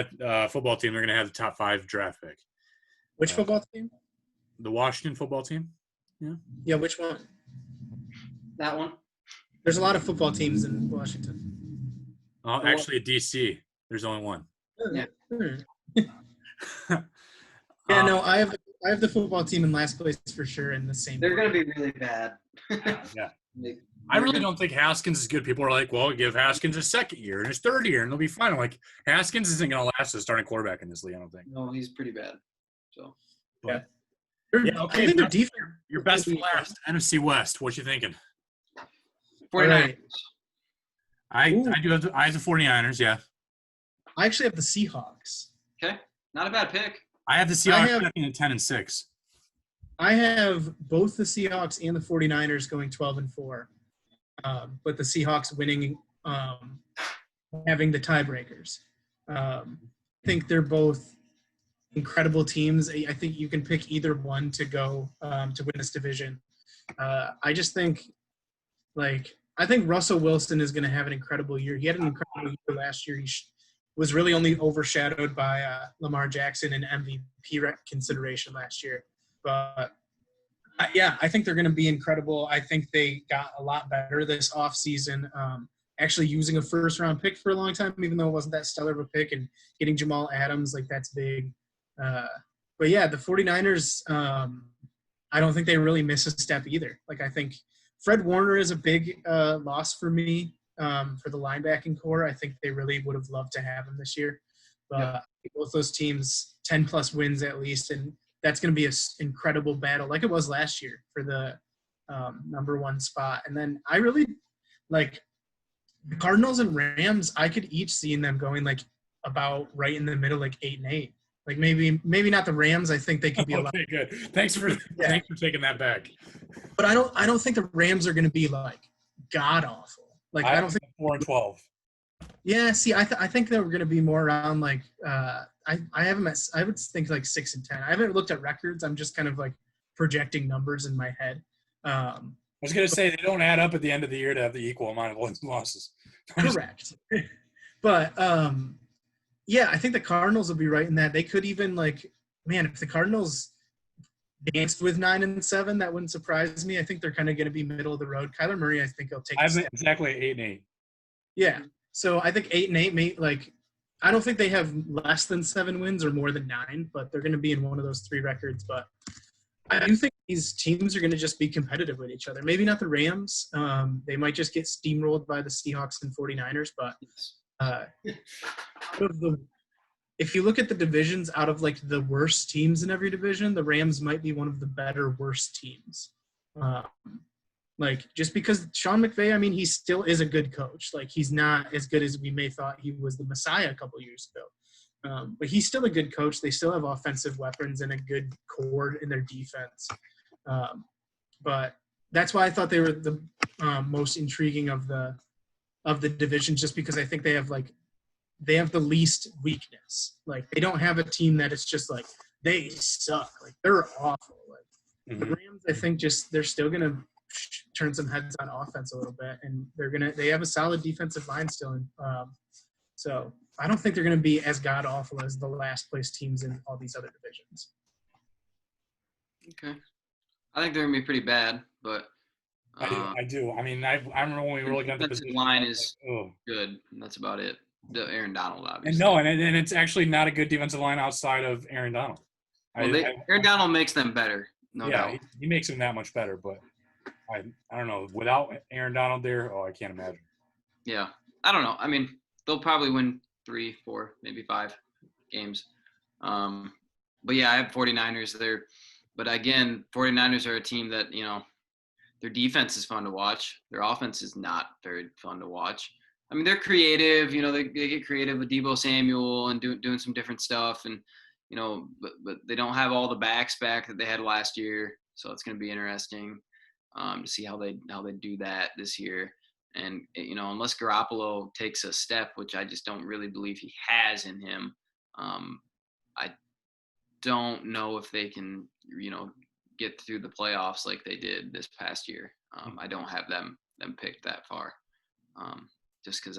football team. They're going to have the top 5 draft pick. Which football team? The Washington football team. Yeah. Yeah, which one? That one. There's a lot of football teams in Washington. Actually, DC. There's only one. Yeah. Yeah, no, I have the football team in last place for sure in the same. They're going to be really bad. Yeah. I really don't think Haskins is good. People are like, well, give Haskins his second year and his third year, and they'll be fine. I'm like, Haskins isn't going to last as starting quarterback in this league, I don't think. No, he's pretty bad. So, But Yeah, okay, I think their best- defense. your best for last, NFC West. What you thinking? 49ers. right. Ooh. I have the 49ers, yeah. I actually have the Seahawks. Okay, not a bad pick. I have the Seahawks picking at 10-6. I have both the Seahawks and the 49ers going 12-4, but the Seahawks winning, having the tiebreakers. I think they're both incredible teams. I think you can pick either one to go to win this division. I just think, I think Russell Wilson is going to have an incredible year. He had an incredible year last year. He was really only overshadowed by Lamar Jackson in MVP consideration last year. But, I think they're going to be incredible. I think they got a lot better this offseason, actually using a first-round pick for a long time, even though it wasn't that stellar of a pick, and getting Jamal Adams, that's big. But, yeah, the 49ers, I don't think they really miss a step either. I think Fred Warner is a big loss for me for the linebacking core. I think they really would have loved to have him this year. But both those teams, 10-plus wins at least, and that's going to be an incredible battle like it was last year for the number one spot. And then I really the Cardinals and Rams. I could each see them going about right in the middle, 8-8. Maybe not the Rams. I think they could be a lot. Okay, good. Thanks for taking that back. But I don't think the Rams are going to be god awful. I don't think 4-12. Yeah, see, I think they were going to be more around I would think 6-10. I haven't looked at records. I'm just kind of projecting numbers in my head. I was going to say they don't add up at the end of the year to have the equal amount of wins and losses. Correct. But I think the Cardinals will be right in that. They could even if the Cardinals danced with 9-7, that wouldn't surprise me. I think they're kind of going to be middle of the road. Kyler Murray, I think he'll take. I'm exactly 8-8. Yeah. So I think 8-8 may I don't think they have less than 7 wins or more than 9, but they're going to be in one of those 3 records. But I do think these teams are going to just be competitive with each other. Maybe not the Rams. They might just get steamrolled by the Seahawks and 49ers. But if you look at the divisions, out of the worst teams in every division, the Rams might be one of the better worst teams. Just because Sean McVay, he still is a good coach. He's not as good as we may thought he was the Messiah a couple years ago. But he's still a good coach. They still have offensive weapons and a good core in their defense. But that's why I thought they were the most intriguing of the division, just because I think they have the least weakness. They don't have a team that it's just they suck. They're awful. The Rams, I think they're still going to turn some heads on offense a little bit, and they have a solid defensive line still. So I don't think they're going to be as god awful as the last place teams in all these other divisions. Okay. I think they're going to be pretty bad, but I do. I'm only really got the position. Line is good, and that's about it. The Aaron Donald, obviously. And no, and it's actually not a good defensive line outside of Aaron Donald. Aaron Donald makes them better, no doubt. He makes them that much better, but I don't know. Without Aaron Donald there, I can't imagine. Yeah. I don't know. They'll probably win 3, 4, maybe 5 games. But yeah, I have 49ers there. But again, 49ers are a team that, their defense is fun to watch. Their offense is not very fun to watch. They're creative. They get creative with Deebo Samuel and doing some different stuff. And, but they don't have all the backs back that they had last year. So it's going to be interesting to see how they do that this year. And, unless Garoppolo takes a step, which I just don't really believe he has in him, I don't know if they can, get through the playoffs like they did this past year. I don't have them picked that far. Just because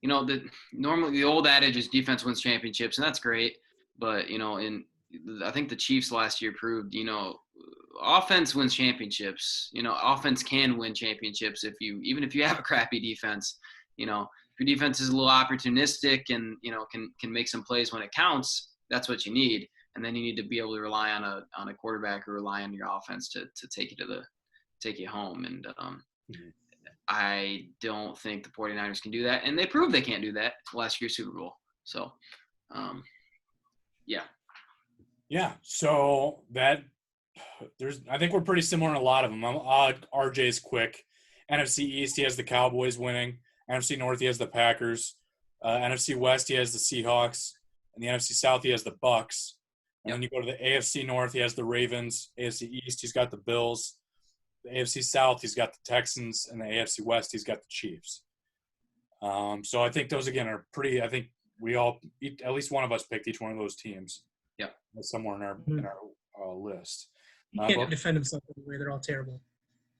normally the old adage is defense wins championships, and that's great. But, I think the Chiefs last year proved, offense wins championships. Offense can win championships even if you have a crappy defense. If your defense is a little opportunistic and can make some plays when it counts, that's what you need. And then you need to be able to rely on a quarterback or rely on your offense to take you home. And I don't think the 49ers can do that, and they proved they can't do that last year's Super Bowl. So, yeah. Yeah, so I think we're pretty similar in a lot of them. RJ's quick. NFC East, he has the Cowboys winning. NFC North, he has the Packers. NFC West, he has the Seahawks. And the NFC South, he has the Bucks. And then you go to the AFC North, he has the Ravens. AFC East, he's got the Bills. The AFC South, he's got the Texans. And the AFC West, he's got the Chiefs. So I think those, again, are pretty – I think we all – at least one of us picked each one of those teams. Yeah. Somewhere in our list. You can't defend himself anyway. They're all terrible.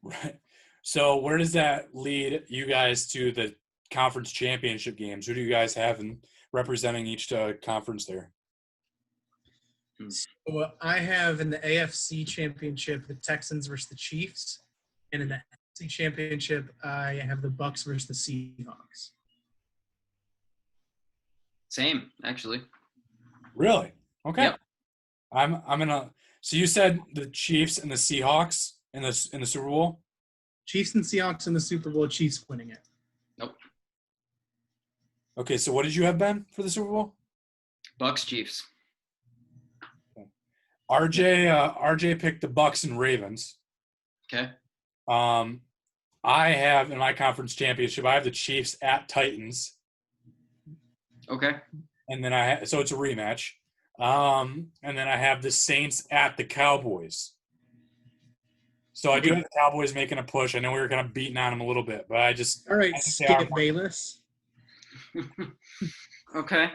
Right. So where does that lead you guys to the conference championship games? Who do you guys have in representing each conference there? So I have in the AFC championship the Texans versus the Chiefs, and in the NFC championship I have the Bucks versus the Seahawks. Same, actually. Really? Okay. Yep. I'm gonna. So you said the Chiefs and the Seahawks in the Super Bowl? Chiefs and Seahawks in the Super Bowl. Chiefs winning it. Nope. Okay, so what did you have, Ben, for the Super Bowl? Bucks, Chiefs. RJ picked the Bucks and Ravens. Okay. I have in my conference championship, I have the Chiefs at Titans. Okay. And then so it's a rematch. And then I have the Saints at the Cowboys. So I do have the Cowboys making a push. I know we were kind of beating on them a little bit, but I just – all right, Skip Bayless. Okay.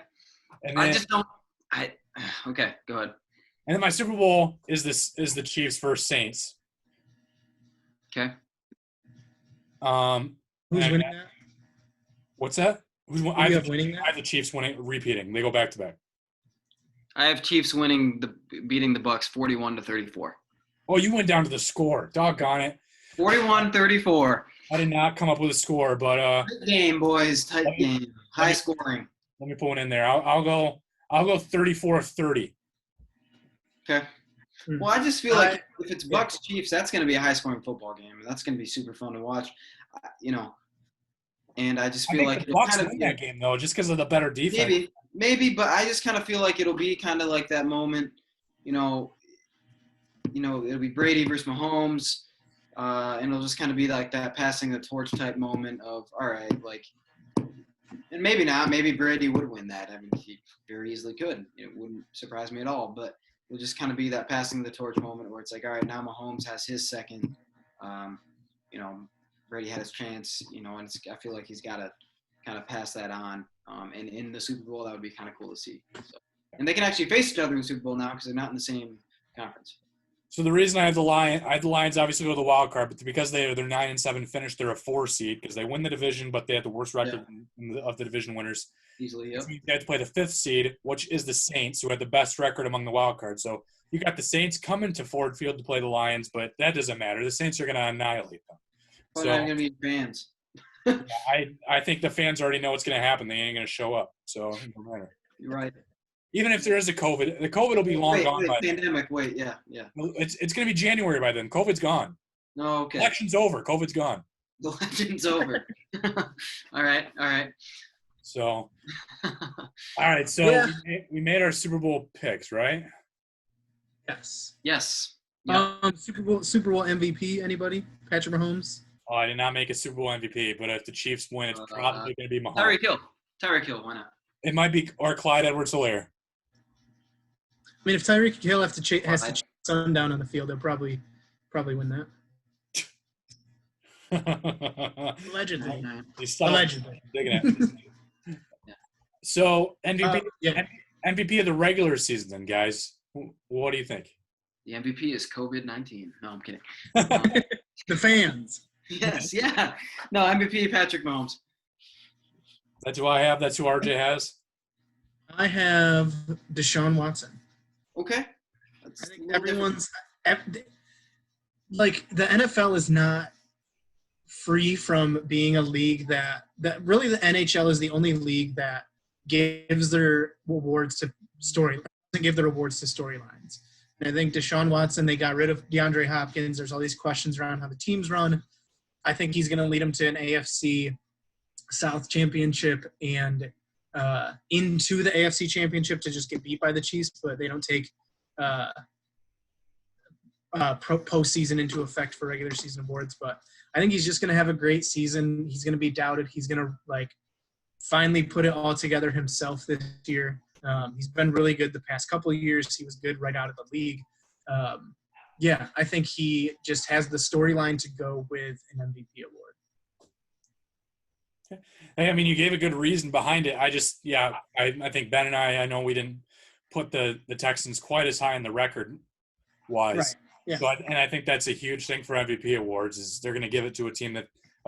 And then, I just don't – okay, go ahead. And then my Super Bowl is the Chiefs versus Saints. Okay. Who's winning that? What's that? I have winning that? I have the Chiefs repeating. They go back to back. I have Chiefs beating the Bucks 41-34. Oh, you went down to the score. Doggone it. 41-34. I did not come up with a score, but tight game, boys. Tight game. High scoring. Let me pull one in there. I'll go 34-30. Okay. Well, I just feel like if it's Bucks Chiefs, that's going to be a high scoring football game. That's going to be super fun to watch. And I just feel like the Bucks win that game though, just because of the better defense. Maybe, but I just kind of feel like it'll be kind of like that moment, it'll be Brady versus Mahomes, and it'll just kind of be like that passing the torch type moment of, all right, like, and maybe not. Maybe Brady would win that. I mean, he very easily could. It wouldn't surprise me at all. But it'll just kind of be that passing the torch moment where it's like, all right, now Mahomes has his second. Brady had his chance, and I feel like he's got to kind of pass that on. And in the Super Bowl, that would be kind of cool to see. So, and they can actually face each other in the Super Bowl now because they're not in the same conference. So the reason I have the Lions obviously go to the wild card, but because they're 9-7 finish, they're a 4 seed because they win the division, but they have the worst record of the division winners. Easily, yeah. They have to play the 5th seed, which is the Saints, who had the best record among the wild cards. So you got the Saints coming to Ford Field to play the Lions, but that doesn't matter. The Saints are going to annihilate them. Probably not going to be fans. I think the fans already know what's going to happen. They ain't going to show up, so it doesn't matter. You're right. Even if there is a COVID, the COVID will be long gone by then. Pandemic, yeah. It's going to be January by then. COVID's gone. No, okay. Election's over. COVID's gone. The election's over. All right. So, all right. So we made our Super Bowl picks, right? Yes. Yep. Super Bowl MVP. Anybody? Patrick Mahomes. Oh, I did not make a Super Bowl MVP, but if the Chiefs win, it's probably going to be Mahomes. Tyreek Hill. Why not? It might be or Clyde Edwards-Helaire. I mean, if Tyreek Hill has to chase sundown on the field, they'll probably win that. Allegedly. Allegedly. Digging it. So MVP of the regular season, then, guys. What do you think? The MVP is COVID-19. No, I'm kidding. The fans. Yes, yeah. No, MVP Patrick Mahomes. That's who I have. That's who RJ has. I have Deshaun Watson. Okay. I think everyone's like the NFL is not free from being a league that really the NHL is the only league that gives their rewards to storylines. Doesn't give their rewards to storylines. And I think Deshaun Watson, they got rid of DeAndre Hopkins. There's all these questions around how the teams run. I think he's going to lead them to an AFC South championship and into the AFC championship to just get beat by the Chiefs, but they don't take postseason into effect for regular season awards. But I think he's just going to have a great season. He's going to be doubted. He's going to finally put it all together himself this year. He's been really good the past couple of years. He was good right out of the league. I think he just has the storyline to go with an MVP award. Hey, I mean, you gave a good reason behind it. I think Ben and I know we didn't put the Texans quite as high in the record wise. Right. Yeah. And I think that's a huge thing for MVP awards is they're going to give it to a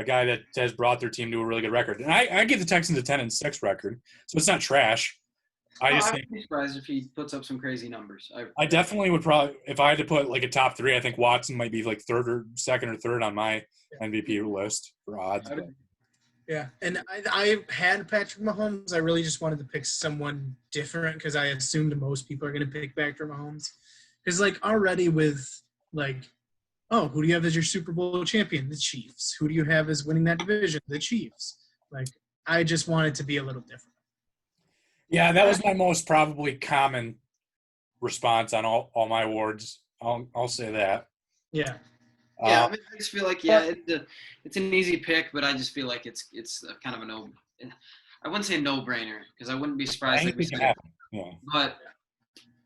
guy that has brought their team to a really good record. And I give the Texans a 10-6 record, so it's not trash. I would be surprised if he puts up some crazy numbers. I definitely would probably, if I had to put a top 3, I think Watson might be second or third on my MVP list for odds. Yeah, and I had Patrick Mahomes. I really just wanted to pick someone different because I assumed most people are going to pick Patrick Mahomes. Because already with who do you have as your Super Bowl champion? The Chiefs. Who do you have as winning that division? The Chiefs. I just wanted to be a little different. Yeah, that was my most probably common response on all my awards. I'll say that. Yeah. I just feel like it's an easy pick, but I just feel like it's kind of I wouldn't say no-brainer because I wouldn't be surprised. But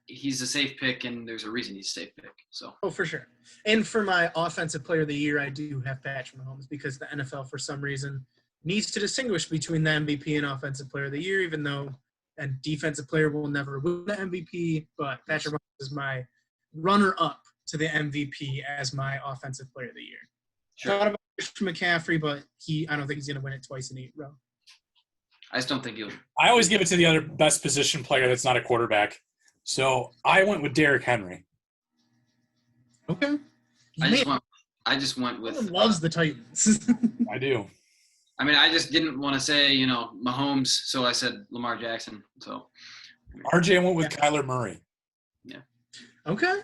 he's a safe pick, and there's a reason he's a safe pick. So. Oh, for sure. And for my offensive player of the year, I do have Patrick Mahomes because the NFL, for some reason, needs to distinguish between the MVP and offensive player of the year, even though a defensive player will never win the MVP. But Patrick Mahomes is my runner-up to the MVP as my offensive player of the year. Sure. Thought about Christian McCaffrey, but I don't think he's going to win it twice in a row. I just don't think he'll. I always give it to the other best position player that's not a quarterback. So I went with Derrick Henry. Okay. I just went with. Everyone loves the Titans. I do. I mean, I just didn't want to say Mahomes, so I said Lamar Jackson. So. RJ went with Kyler Murray. Yeah. Okay.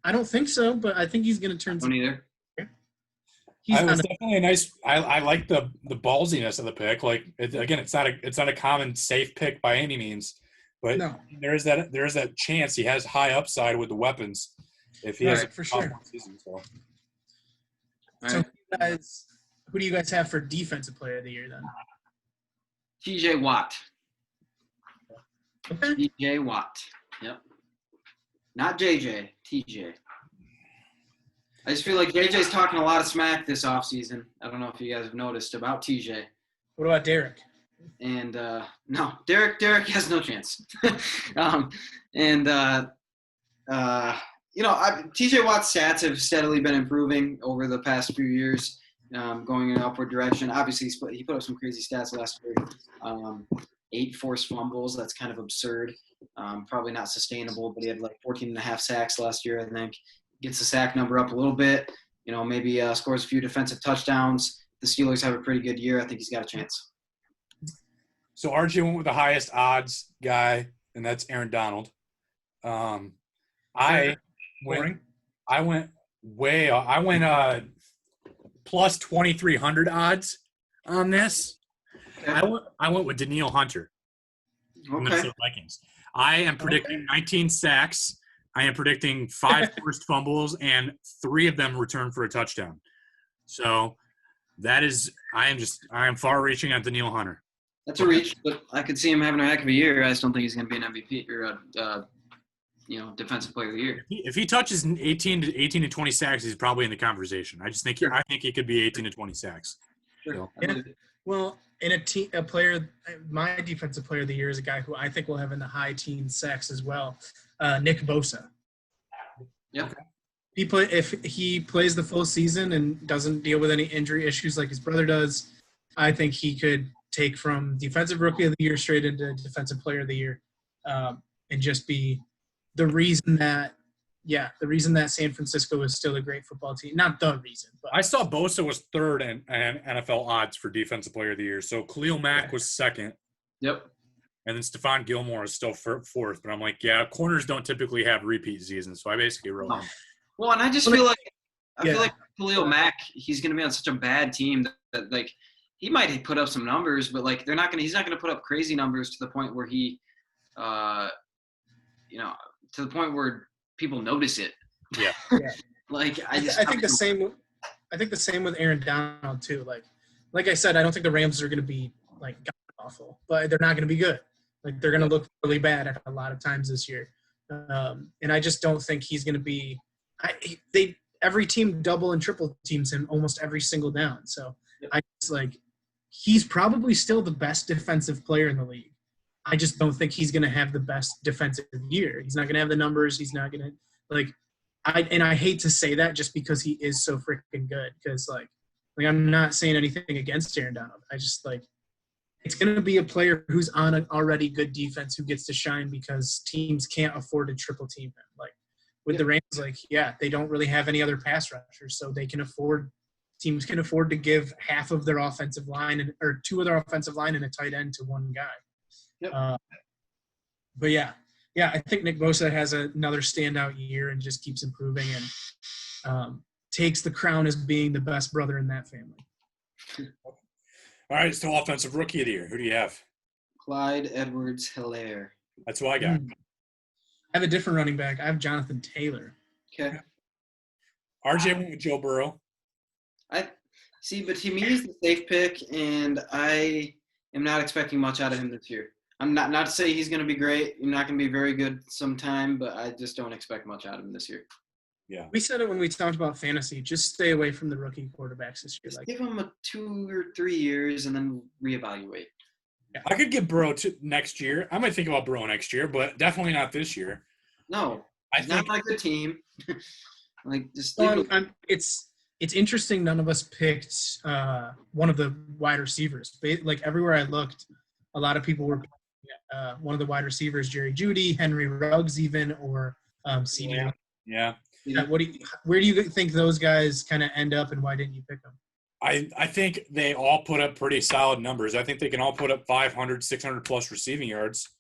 I don't think so, but I think he's going to turn. Don't either. It was definitely a nice. I like the ballsiness of the pick. It's not a common safe pick by any means, but no. there is that chance he has high upside with the weapons if he has for sure. Season, so who do you guys have for defensive player of the year then? T.J. Watt. Okay. T.J. Watt. Yep. Not J.J. T.J. I just feel like J.J.'s talking a lot of smack this offseason. I don't know if you guys have noticed about T.J. What about Derek? And no, Derek has no chance. T.J. Watt's stats have steadily been improving over the past few years, going in an upward direction. Obviously, he put up some crazy stats last year. 8 forced fumbles. That's kind of absurd. Probably not sustainable, but he had 14.5 sacks last year, I think. Gets the sack number up a little bit. Maybe scores a few defensive touchdowns. The Steelers have a pretty good year. I think he's got a chance. So RJ went with the highest odds guy, and that's Aaron Donald. I went plus 2,300 odds on this. Okay. I went with Danielle Hunter. Okay. Minnesota Vikings. I am predicting 19 sacks. I am predicting 5 forced fumbles and 3 of them return for a touchdown. So I am far reaching on Danielle Hunter. That's a reach, but I could see him having a heck of a year. I just don't think he's going to be an MVP or defensive player of the year. If he touches 18 to 20 sacks, he's probably in the conversation. I think he could be 18 to 20 sacks. Sure. So. Well, in a player, my defensive player of the year is a guy who I think will have in the high teen sacks as well. Nick Bosa. Yeah. If he plays the full season and doesn't deal with any injury issues like his brother does, I think he could take from defensive rookie of the year straight into defensive player of the year, and just be the reason that San Francisco is still a great football team. Not the reason, but I saw Bosa was third in NFL odds for defensive player of the year. So Khalil Mack was second. Yep. And then Stephon Gilmore is still fourth. But I'm like, corners don't typically have repeat seasons. So I basically wrote him. Well, and I just feel like Khalil Mack, he's going to be on such a bad team that he might put up some numbers, but he's not going to put up crazy numbers to the point where he, to the point where people notice it. Yeah. Like I think the same. I think the same with Aaron Donald too. Like I said, I don't think the Rams are going to be like awful, but they're not going to be good. Like they're going to look really bad at a lot of times this year, and I just don't think he's going to be. Every team double and triple teams him almost every single down. So I just he's probably still the best defensive player in the league. I just don't think he's going to have the best defensive year. He's not going to have the numbers. He's not going to I hate to say that just because he is so freaking good. Because I'm not saying anything against Aaron Donald. I just it's going to be a player who's on an already good defense who gets to shine because teams can't afford to triple team him. With the Rams, they don't really have any other pass rushers, so teams can afford to give half of their offensive line or two of their offensive line and a tight end to one guy. Yep. But I think Nick Bosa has another standout year and just keeps improving and takes the crown as being the best brother in that family. All right, still offensive rookie of the year. Who do you have? Clyde Edwards-Helaire. That's who I got. I have a different running back. I have Jonathan Taylor. Okay. RJ went with Joe Burrow. I see, but to me, he's the safe pick, and I am not expecting much out of him this year. I'm not to say he's going to be great. He's not going to be very good sometime, but I just don't expect much out of him this year. Yeah. We said it when we talked about fantasy. Just stay away from the rookie quarterbacks this year. Just give him 2 or 3 years and then reevaluate. Yeah. I could get Burrow to next year. I might think about Burrow next year, but definitely not this year. No, I think not like the team. It's interesting. None of us picked one of the wide receivers. Everywhere I looked, a lot of people were one of the wide receivers: Jerry Jeudy, Henry Ruggs, even or CD. Yeah. Where do you think those guys kind of end up, and why didn't you pick them? I think they all put up pretty solid numbers. I think they can all put up 500, 600 plus receiving yards.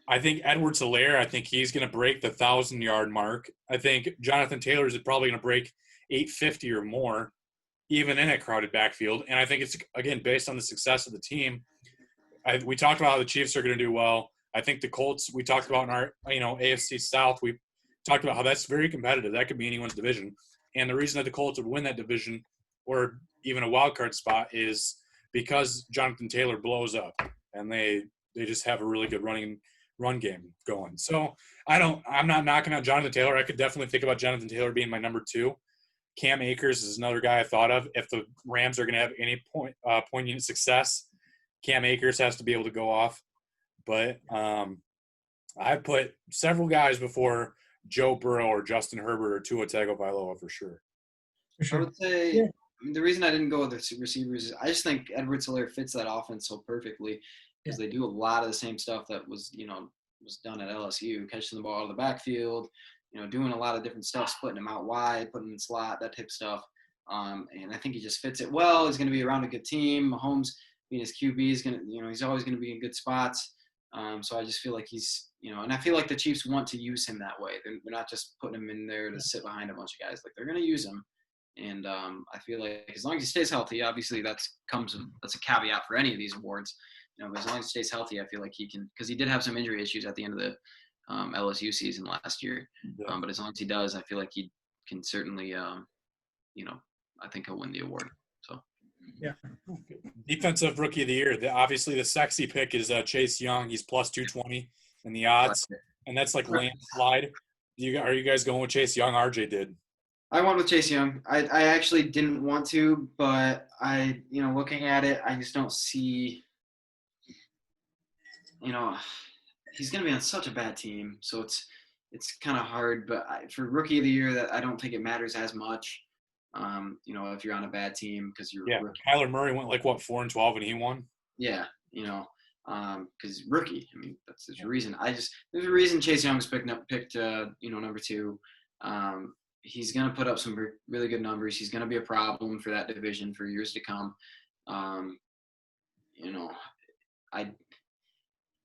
I think Edwards-Helaire, I think he's going to break the 1,000-yard mark. I think Jonathan Taylor is probably going to break 850 or more, even in a crowded backfield. And I think it's, again, based on the success of the team. We talked about how the Chiefs are going to do well. I think the Colts, we talked about in our, AFC South, we talked about how that's very competitive. That could be anyone's division. And the reason that the Colts would win that division or even a wild card spot is because Jonathan Taylor blows up and they just have a really good run game going. So I'm not knocking out Jonathan Taylor. I could definitely think about Jonathan Taylor being my number 2. Cam Akers is another guy I thought of. If the Rams are going to have any poignant success, Cam Akers has to be able to go off. But I put several guys before Joe Burrow or Justin Herbert or Tua Tagovailoa for sure. I would say the reason I didn't go with the receivers is I just think Edwards-Helaire fits that offense so perfectly because they do a lot of the same stuff that was done at LSU, catching the ball out of the backfield, doing a lot of different stuff, splitting them out wide, putting them in slot, that type of stuff. And I think he just fits it well. He's going to be around a good team. Mahomes being his QB is going to, he's always going to be in good spots. So I just feel like he's, and I feel like the Chiefs want to use him that way. They're not just putting him in there to sit behind a bunch of guys. Like they're going to use him. And I feel like as long as he stays healthy, obviously that's a caveat for any of these awards. But as long as he stays healthy, I feel like he can, because he did have some injury issues at the end of the LSU season last year. Yeah. But as long as he does, I feel like he can certainly, I think he'll win the award. So. Yeah. Defensive Rookie of the Year. Obviously, the sexy pick is Chase Young. He's plus 220 in the odds, and that's like landslide. Are you guys going with Chase Young? RJ did. I went with Chase Young. I actually didn't want to, but looking at it, I just don't see. He's going to be on such a bad team, so it's kind of hard. But for Rookie of the Year, that I don't think it matters as much. If you're on a bad team because you're rookie. Kyler Murray went 4-12 and he won. Yeah, because rookie. I mean, that's the reason. There's a reason Chase Young's picked number 2. He's gonna put up some really good numbers. He's gonna be a problem for that division for years to come.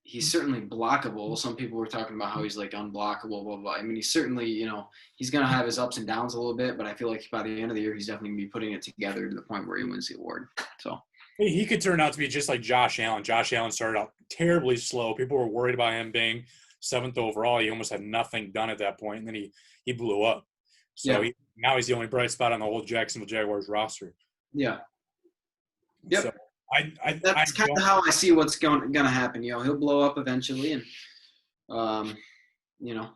He's certainly blockable. Some people were talking about how he's unblockable, blah, blah. I mean, he's certainly, he's going to have his ups and downs a little bit, but I feel like by the end of the year, he's definitely going to be putting it together to the point where he wins the award. So, He could turn out to be just like Josh Allen. Josh Allen started out terribly slow. People were worried about him being 7th overall. He almost had nothing done at that point, and then he blew up. So now he's the only bright spot on the whole Jacksonville Jaguars roster. Yeah. Yep. So that's kind of how I see what's going to happen. He'll blow up eventually, and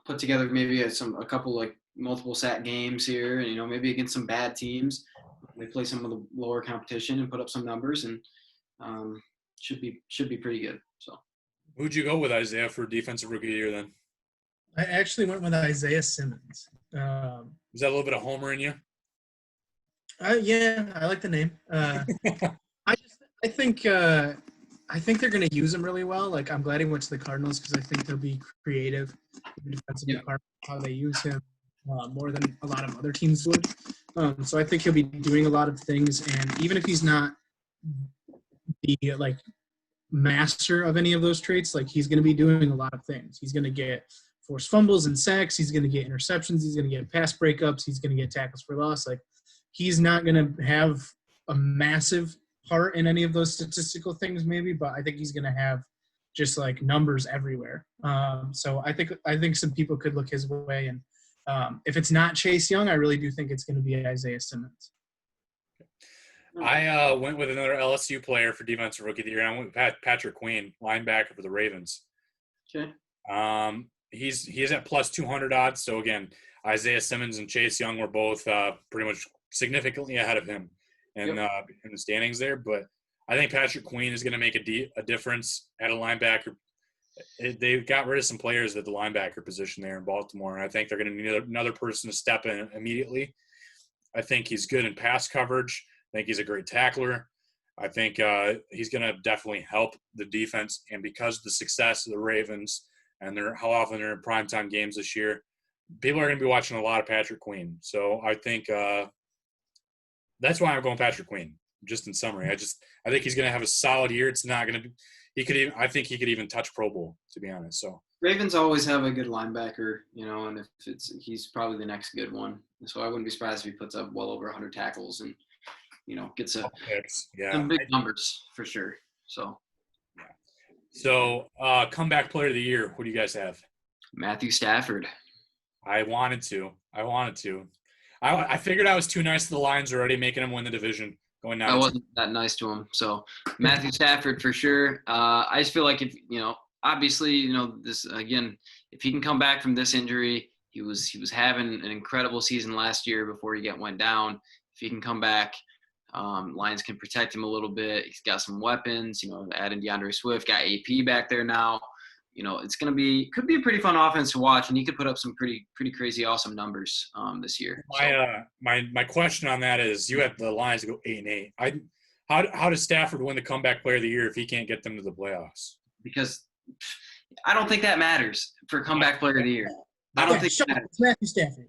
put together maybe a couple like multiple sack games here, and maybe against some bad teams. They play some of the lower competition and put up some numbers, and should be pretty good. So, who'd you go with, Isaiah, for defensive rookie of the year then? I actually went with Isaiah Simmons. Is that a little bit of homer in you? Yeah, I like the name. I think they're going to use him really well. Like, I'm glad he went to the Cardinals because I think they'll be creative in the defensive department, how they use him more than a lot of other teams would. So I think he'll be doing a lot of things, and even if he's not the master of any of those traits, he's going to be doing a lot of things. He's going to get forced fumbles and sacks. He's going to get interceptions. He's going to get pass breakups. He's going to get tackles for loss. He's not going to have a massive part in any of those statistical things, maybe, but I think he's going to have just numbers everywhere. So I think some people could look his way, and if it's not Chase Young, I really do think it's going to be Isaiah Simmons. I went with another LSU player for defensive rookie of the year. I went with Patrick Queen, linebacker for the Ravens. Okay. He's at plus 200 odds. So again, Isaiah Simmons and Chase Young were both pretty much significantly ahead of him in the standings there. But I think Patrick Queen is going to make a difference at a linebacker. They got rid of some players at the linebacker position there in Baltimore, and I think they're going to need another person to step in immediately. I think he's good in pass coverage. I think he's a great tackler. I think he's going to definitely help the defense, and because of the success of the Ravens and how often they're in primetime games this year, people are going to be watching a lot of Patrick Queen. So I think that's why I'm going Patrick Queen. Just in summary, I think he's going to have a solid year. It's not going to be. I think he could even touch Pro Bowl, to be honest. So Ravens always have a good linebacker, and if he's probably the next good one. So I wouldn't be surprised if he puts up well over 100 tackles and gets some big numbers for sure. So So comeback player of the year. Who do you guys have? Matthew Stafford. I wanted to. I figured I was too nice to the Lions already, making them win the division. I wasn't that nice to him. So Matthew Stafford for sure. I just feel like if obviously this again, if he can come back from this injury, he was having an incredible season last year before he went down. If he can come back, Lions can protect him a little bit. He's got some weapons. Adding DeAndre Swift, got AP back there now. It's could be a pretty fun offense to watch, and he could put up some pretty crazy awesome numbers this year. My question on that is, you had the Lions to go 8-8. How does Stafford win the comeback player of the year if he can't get them to the playoffs? Because I don't think that matters for comeback player of the year. I don't think that matters. Matthew Stafford.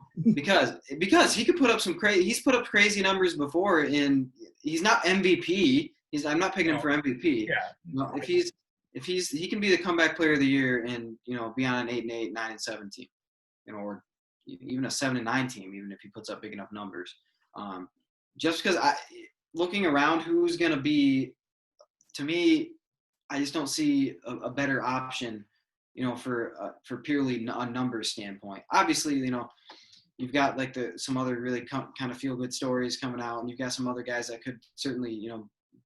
because he could put up he's put up crazy numbers before, and he's not MVP. I'm not picking him for MVP. Yeah. If he can be the comeback player of the year and be on an 8-8, 9-7 team, or even a 7-9 team, even if he puts up big enough numbers. Just because looking around, who's going to be, to me, I just don't see a better option, for purely a numbers standpoint. Obviously, you've got some other really kind of feel good stories coming out, and you've got some other guys that could certainly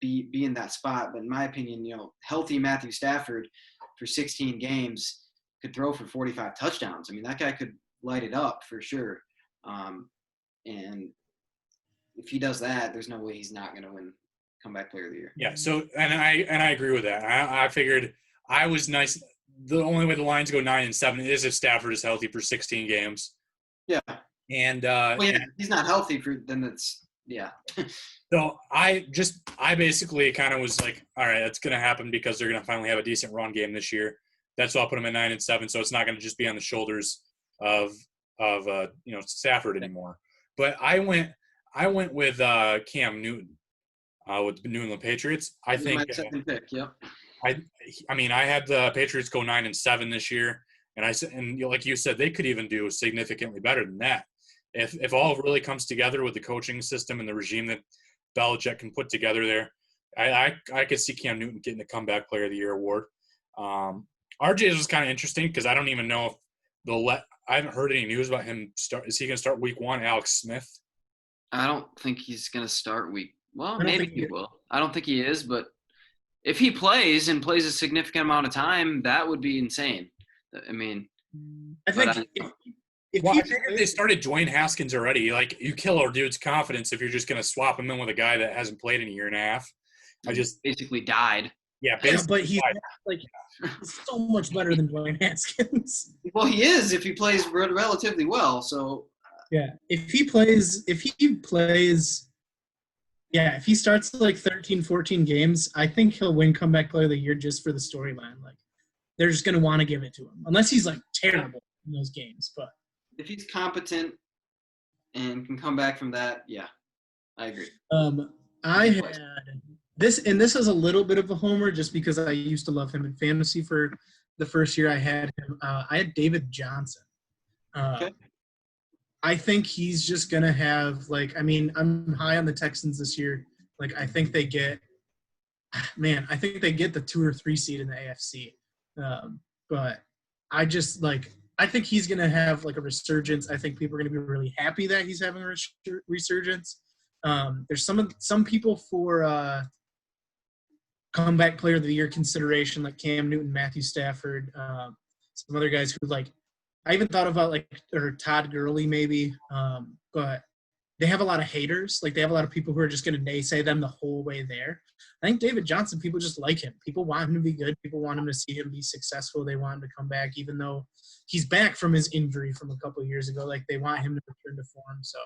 be in that spot. But in my opinion, healthy Matthew Stafford for 16 games could throw for 45 touchdowns. I mean, that guy could light it up for sure. And if he does that, there's no way he's not going to win comeback player of the year. Yeah. So, and I agree with that. I figured I was nice. The only way the Lions go 9-7 is if Stafford is healthy for 16 games. Yeah. And if he's not healthy then it's So I basically kind of was like, all right, that's going to happen because they're going to finally have a decent run game this year. That's why I'll put them at 9-7. So it's not going to just be on the shoulders of Stafford anymore. But I went with Cam Newton with the New England Patriots. I think my second pick. Yep. I mean, I had the Patriots go 9-7 this year, and like you said, they could even do significantly better than that. If all really comes together with the coaching system and the regime that Belichick can put together there, I could see Cam Newton getting the Comeback Player of the Year award. RJ's was kind of interesting because I don't even know if they'll let – I haven't heard any news about him start. Is he going to start week 1, Alex Smith? I don't think he's going to start week. Well, I don't maybe think he he will. I don't think he is, but if he plays and plays a significant amount of time, that would be insane. I mean, I think if Well, he I figured they started Dwayne Haskins already. Like, you kill our dude's confidence if you're just going to swap him in with a guy that hasn't played in a year and a half. basically died. Yeah, yeah, basically. but he's like so much better than Dwayne Haskins. Well, he is if he plays relatively well. So Yeah, if he starts like 13, 14 games, I think he'll win Comeback Player of the Year just for the storyline. Like, they're just going to want to give it to him. Unless he's, like, terrible in those games. But if he's competent and can come back from that, yeah, I agree. I had this, and this is a little bit of a homer just because I used to love him in fantasy for the first year I had him. I had David Johnson. Okay. I think he's just going to have, like, I mean, I'm high on the Texans this year. Like, I think they get the 2 or 3 seed in the AFC. But I just, like, I think he's going to have, like, a resurgence. I think people are going to be really happy that he's having a resurgence. There's some people for Comeback Player of the Year consideration, like Cam Newton, Matthew Stafford, some other guys who, like, I even thought about, like, or Todd Gurley maybe, but they have a lot of haters. Like, they have a lot of people who are just going to naysay them the whole way there. I think David Johnson, people just like him. People want him to be good. People want him to see him be successful. They want him to come back, even though he's back from his injury from a couple of years ago. Like, they want him to return to form. So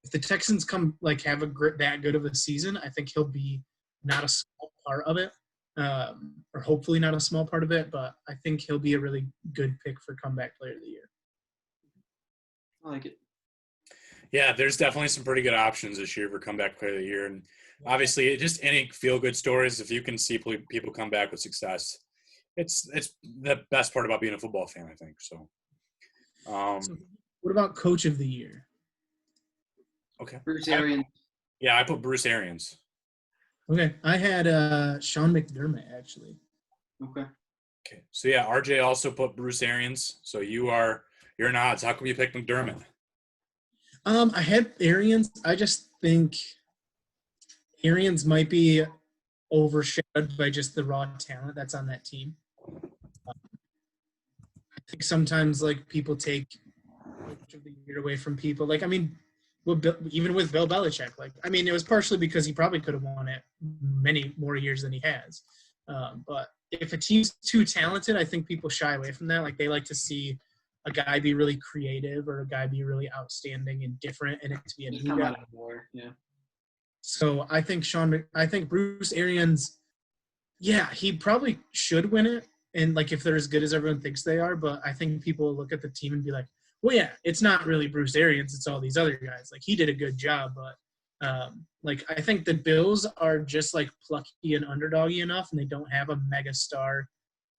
if the Texans have that good of a season, I think he'll be not a small part of it. Or hopefully not a small part of it, but I think he'll be a really good pick for Comeback Player of the Year. I like it. Yeah, there's definitely some pretty good options this year for Comeback Player of the Year. And obviously, just any feel-good stories, if you can see people come back with success, it's the best part about being a football fan, I think. So what about Coach of the Year? Okay. Bruce Arians. Yeah, I put Bruce Arians. Okay, I had Sean McDermott, actually. Okay. So, yeah, RJ also put Bruce Arians. So you're in odds. How come you picked McDermott? I had Arians. I just think Arians might be overshadowed by just the raw talent that's on that team. I think sometimes, like, people take Coach of the Year away from people. Like, I mean, even with Bill Belichick, like, I mean, it was partially because he probably could have won it many more years than he has. But if a team's too talented, I think people shy away from that. Like, they like to see a guy be really creative or a guy be really outstanding and different, and it to be a new guy. Yeah. So I think Bruce Arians, yeah, he probably should win it. And, like, if they're as good as everyone thinks they are, but I think people will look at the team and be like, well, yeah, it's not really Bruce Arians. It's all these other guys. Like, he did a good job, but, like, I think the Bills are just, like, plucky and underdoggy enough, and they don't have a mega star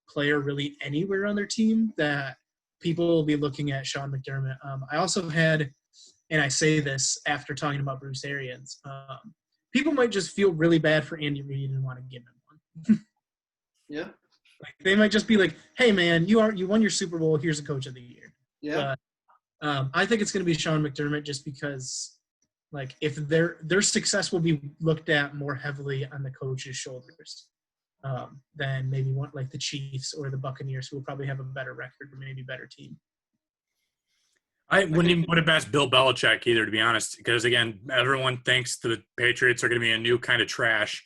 player really anywhere on their team that people will be looking at Sean McDermott. I also had, and I say this after talking about Bruce Arians, people might just feel really bad for Andy Reid and want to give him one. Yeah. Like, they might just be like, hey, man, you won your Super Bowl. Here's a Coach of the Year. Yeah. I think it's going to be Sean McDermott just because, like, if their success will be looked at more heavily on the coach's shoulders than maybe one like the Chiefs or the Buccaneers, who will probably have a better record or maybe better team. I wouldn't even put it past Bill Belichick either, to be honest, because, again, everyone thinks the Patriots are going to be a new kind of trash,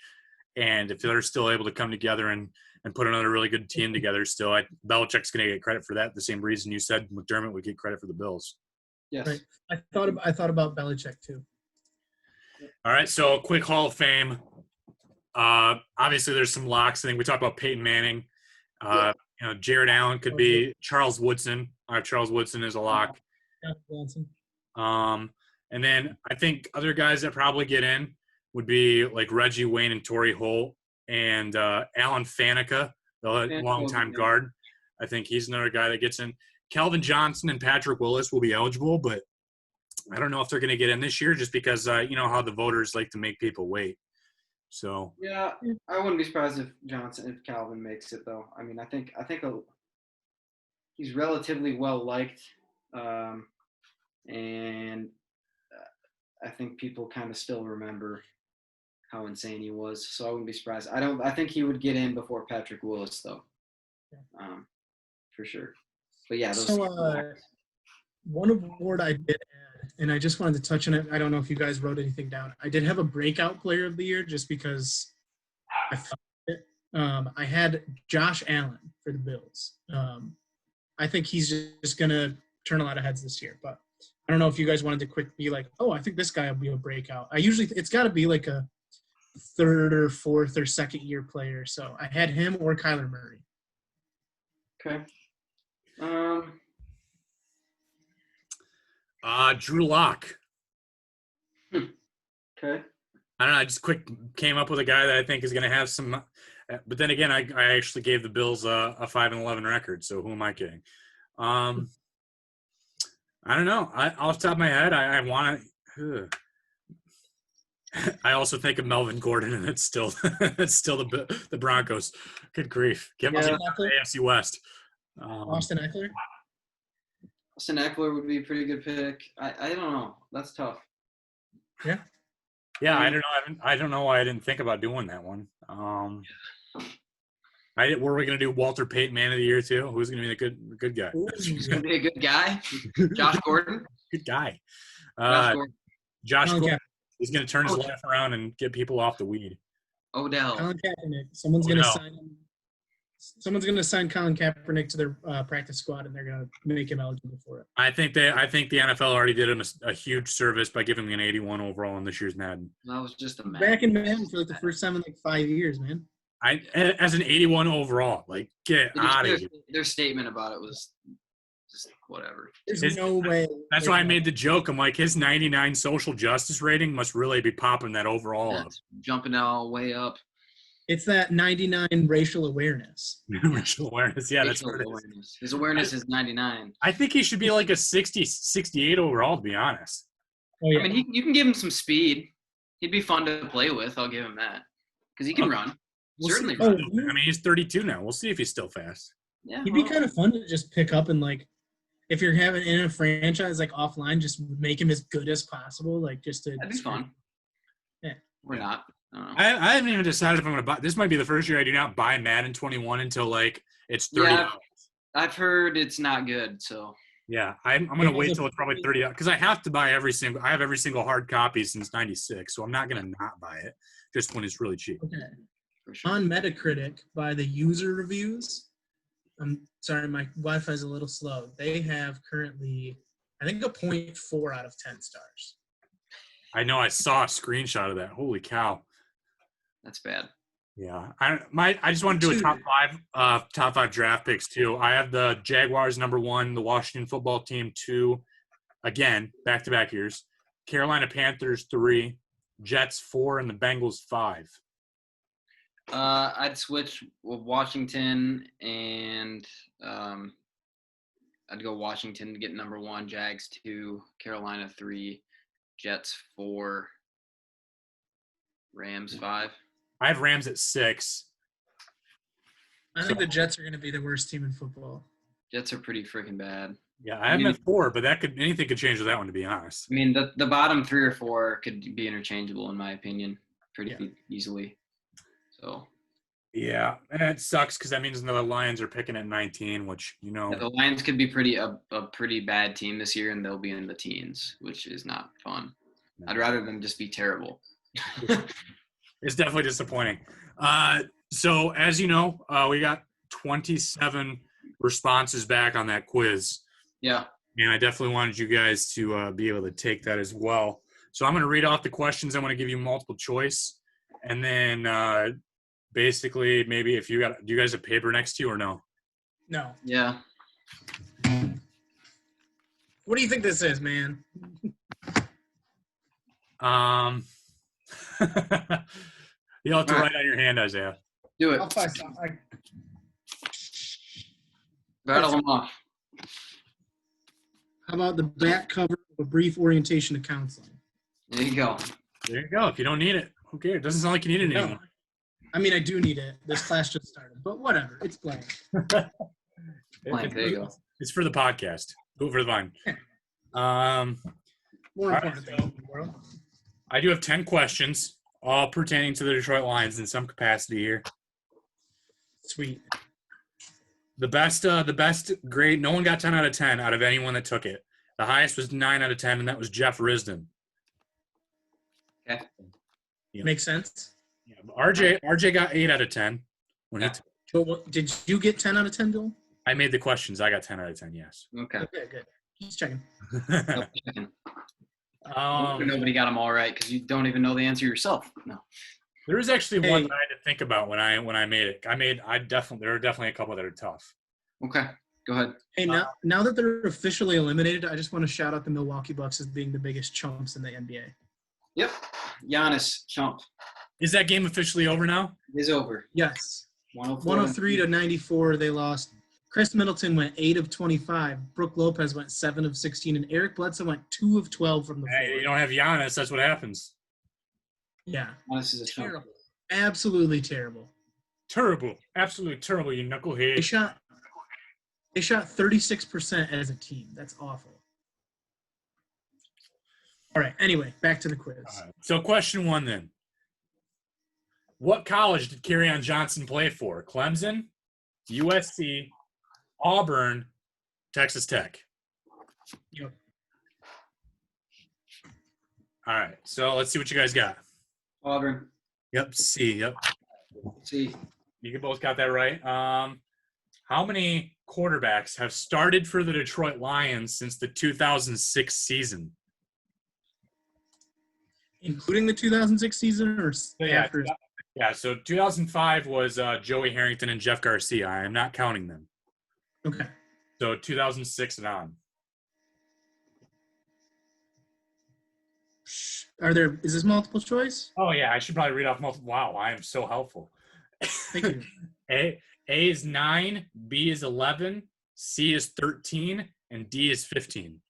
and if they're still able to come together and put another really good team together still, Belichick's going to get credit for that, the same reason you said McDermott would get credit for the Bills. Yes. Right. I thought about Belichick too. All right, so a quick Hall of Fame. Obviously, there's some locks. I think we talked about Peyton Manning. Jared Allen could be Charles Woodson. Charles Woodson is a lock. And then I think other guys that probably get in would be like Reggie Wayne and Torrey Holt and Alan Faneca, the longtime guard. I think he's another guy that gets in. Calvin Johnson and Patrick Willis will be eligible, but I don't know if they're going to get in this year just because you know how the voters like to make people wait. So Yeah, I wouldn't be surprised if Calvin makes it though. I mean, he's relatively well liked, and I think people kind of still remember how insane he was. So I wouldn't be surprised. I think he would get in before Patrick Willis though, for sure. But yeah, those. So one award I did add, and I just wanted to touch on it. I don't know if you guys wrote anything down. I did have a breakout player of the year just because I felt it. I had Josh Allen for the Bills. I think he's just going to turn a lot of heads this year. But I don't know if you guys wanted to be like, oh, I think this guy will be a breakout. It's got to be like a third or fourth or second year player. So I had him or Kyler Murray. Okay. Drew Lock. Okay. I don't know. I just came up with a guy that I think is going to have some. But then again, I actually gave the Bills a 5-11 record. So who am I kidding? I don't know. Off the top of my head, I want to. I also think of Melvin Gordon, and it's still the Broncos. Good grief! Get Melvin the AFC West. Austin Eckler. Austin Eckler would be a pretty good pick. I don't know. That's tough. Yeah. Yeah, I don't know. I don't know why I didn't think about doing that one. Were we going to do Walter Payton Man of the Year too? Who's going to be the good guy? Who's going to be a good guy? Josh Gordon. Good guy. Josh Gordon. He's going to turn his life around and get people off the weed. Odell. Colin Kaepernick. Someone's going to sign Colin Kaepernick to their practice squad, and they're going to make him eligible for it. I think the NFL already did him a huge service by giving him an 81 overall in this year's Madden. That was just a back in Madden for like the first time in like 5 years, man. As an 81 overall, like get out of here. Their statement about it was just whatever. There's no way. That's why I made the joke. I'm like, his 99 social justice rating must really be popping that overall up. Jumping all way up. It's that 99 racial awareness. Racial awareness, yeah, that's what it is. His awareness is 99. I think he should be like a 60, 68 overall, to be honest. Oh, yeah. I mean, you can give him some speed. He'd be fun to play with. I'll give him that because he can run. Certainly run. I mean, he's 32 now. We'll see if he's still fast. Yeah, he'd be kind of fun to just pick up and like, if you're having in a franchise like offline, just make him as good as possible. Like just to. That'd be fun. Yeah, we're not. I haven't even decided if I'm going to buy. This might be the first year I do not buy Madden 21 until like it's $30. Yeah, I've heard it's not good. So yeah, I'm going to wait till it's probably $30 because I have to buy I have every single hard copy since '96, so I'm not going to not buy it just when it's really cheap. Okay. For sure. On Metacritic, by the user reviews, I'm sorry, my Wi-Fi is a little slow. They have currently, I think, a 0.4 out of 10 stars. I know. I saw a screenshot of that. Holy cow. That's bad. Yeah, I just want to do a top five draft picks too. I have the Jaguars #1, the Washington Football Team 2, again back-to-back years. Carolina Panthers 3, Jets 4, and the Bengals 5. I'd switch with Washington, and I'd go Washington to get #1, Jags 2, Carolina 3, Jets 4, Rams 5. I have Rams at 6. I think the Jets are going to be the worst team in football. Jets are pretty freaking bad. Yeah, I have them at 4, but anything could change with that one, to be honest. I mean, the bottom 3 or 4 could be interchangeable, in my opinion, pretty easily. So. Yeah, and it sucks because that means the Lions are picking at 19, which, you know. Yeah, the Lions could be a pretty bad team this year, and they'll be in the teens, which is not fun. No. I'd rather them just be terrible. It's definitely disappointing. So, as you know, we got 27 responses back on that quiz. Yeah. And I definitely wanted you guys to be able to take that as well. So I'm going to read off the questions. I'm going to give you multiple choice. And then basically maybe if do you guys have paper next to you or no? No. Yeah. What do you think this is, man? You'll have to write on your hand, Isaiah. Do it. I'll find something. Battle them off. How about the back cover of A Brief Orientation to Counseling? There you go. There you go. If you don't need it, Who cares? Doesn't sound like you need it anymore. I mean, I do need it. This class just started, but whatever. It's blank. Blank, there you go. It's for the podcast. Do it for the vine. More All important right, things in the world. I do have 10 questions, all pertaining to the Detroit Lions in some capacity here. Sweet. The best grade, no one got 10 out of 10 out of anyone that took it. The highest was 9 out of 10, and that was Jeff Risdon. Okay. Yeah. Makes sense. Yeah, RJ got 8 out of 10. When he But did you get 10 out of 10, Bill? I made the questions. I got 10 out of 10, yes. Okay. Okay, good. Just checking. Nobody got them all right because you don't even know the answer yourself. No. There was actually one that I had to think about when I made it. There were definitely a couple that are tough. Okay. Go ahead. Hey, now that they're officially eliminated, I just want to shout out the Milwaukee Bucks as being the biggest chumps in the NBA. Yep. Giannis, chump. Is that game officially over now? It is over. Yes. 103 to 94, they lost. Chris Middleton went 8 of 25. Brooke Lopez went 7 of 16, and Eric Bledsoe went 2 of 12 from the floor. Hey, you don't have Giannis. That's what happens. Yeah. Giannis is a chump. Terrible. Absolutely terrible. Terrible. Absolutely terrible, you knucklehead. They shot 36% as a team. That's awful. All right. Anyway, back to the quiz. All right. So question 1 then. What college did Kerryon Johnson play for? Clemson, USC, Auburn, Texas Tech. Yep. All right. So let's see what you guys got. Auburn. Yep. C. Yep. C. You both got that right. How many quarterbacks have started for the Detroit Lions since the 2006 season? Including the 2006 season or after? Yeah, so 2005 was Joey Harrington and Jeff Garcia. I am not counting them. Okay. So 2006 and on. Is this multiple choice? Oh, yeah, I should probably read off multiple. Wow, I am so helpful. Thank you. A is 9, B is 11, C is 13, and D is 15.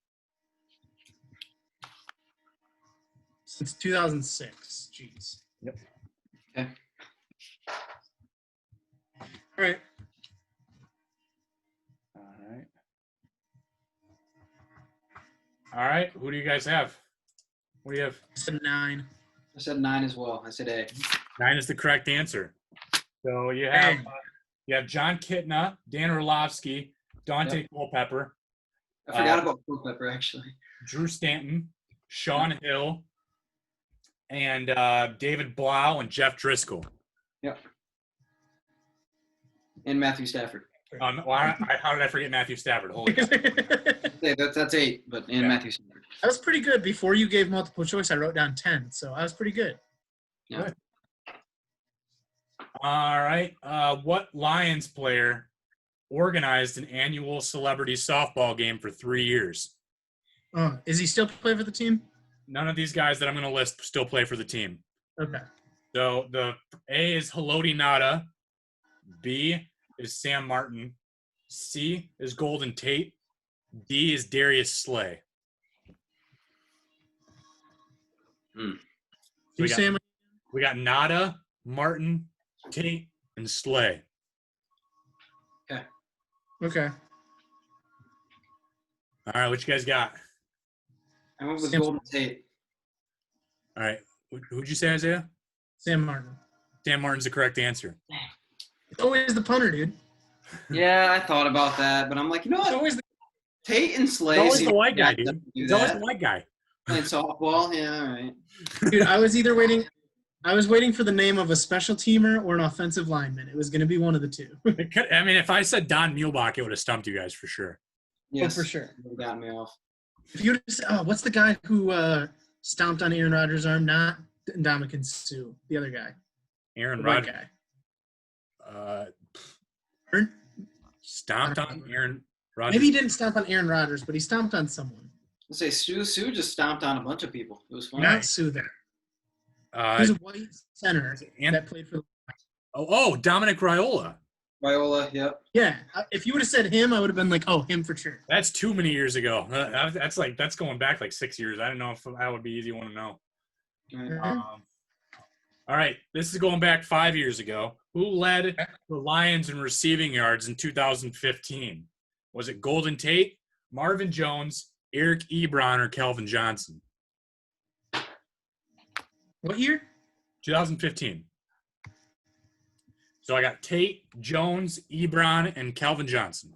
Since 2006. Jeez. Yep. Okay. All right. All right. Who do you guys have? What do you have? I said 9. I said 9 as well. I said A. 9 is the correct answer. So you have John Kitna, Dan Orlovsky, Dante Culpepper. I forgot about Culpepper, actually. Drew Stanton, Sean Hill, and David Blau and Jeff Driscoll. Yep. And Matthew Stafford. How did I forget Matthew Stafford? Holy cow. Yeah, that's 8, but Matthew Stafford. That was pretty good. Before you gave multiple choice, I wrote down 10, so I was pretty good. Yeah. Good. All right. What Lions player organized an annual celebrity softball game for 3 years? Oh, is he still play for the team? None of these guys that I'm going to list still play for the team. Okay. So the A is Haloti Nada. B is Sam Martin. C is Golden Tate. D is Darius Slay. We got Nada, Martin, Tate, and Slay. Okay. All right, what you guys got? I went with Golden Tate. All right. Who'd you say, Isaiah? Sam Martin. Sam Martin's the correct answer. It's always the punter, dude. Yeah, I thought about that, but I'm like, you know what? It's always Tate and Slay. It's always the white guy, dude. It's always the white guy. Playing softball, yeah, all right. Dude, I was waiting for the name of a special teamer or an offensive lineman. It was going to be one of the two. I mean, if I said Don Muehlbach, it would have stumped you guys for sure. Yes, for sure. It got me off. If you just, what's the guy who stomped on Aaron Rodgers' arm? Not Ndamukong Suh, the other guy. Aaron the white Rodgers. Guy. Stomped on Aaron Rodgers. Maybe he didn't stomp on Aaron Rodgers, but he stomped on someone. Let's say Sue just stomped on a bunch of people. It was fun. Not Sue there. He's a white center that played for the Dominic Raiola. Viola, yep. Yeah, if you would have said him, I would have been like, oh, him for sure. That's too many years ago. That's going back like 6 years. I don't know if that would be easy one to know. Right. All right, this is going back 5 years ago. Who led the Lions in receiving yards in 2015? Was it Golden Tate, Marvin Jones, Eric Ebron, or Calvin Johnson? What year? 2015. So I got Tate, Jones, Ebron, and Calvin Johnson.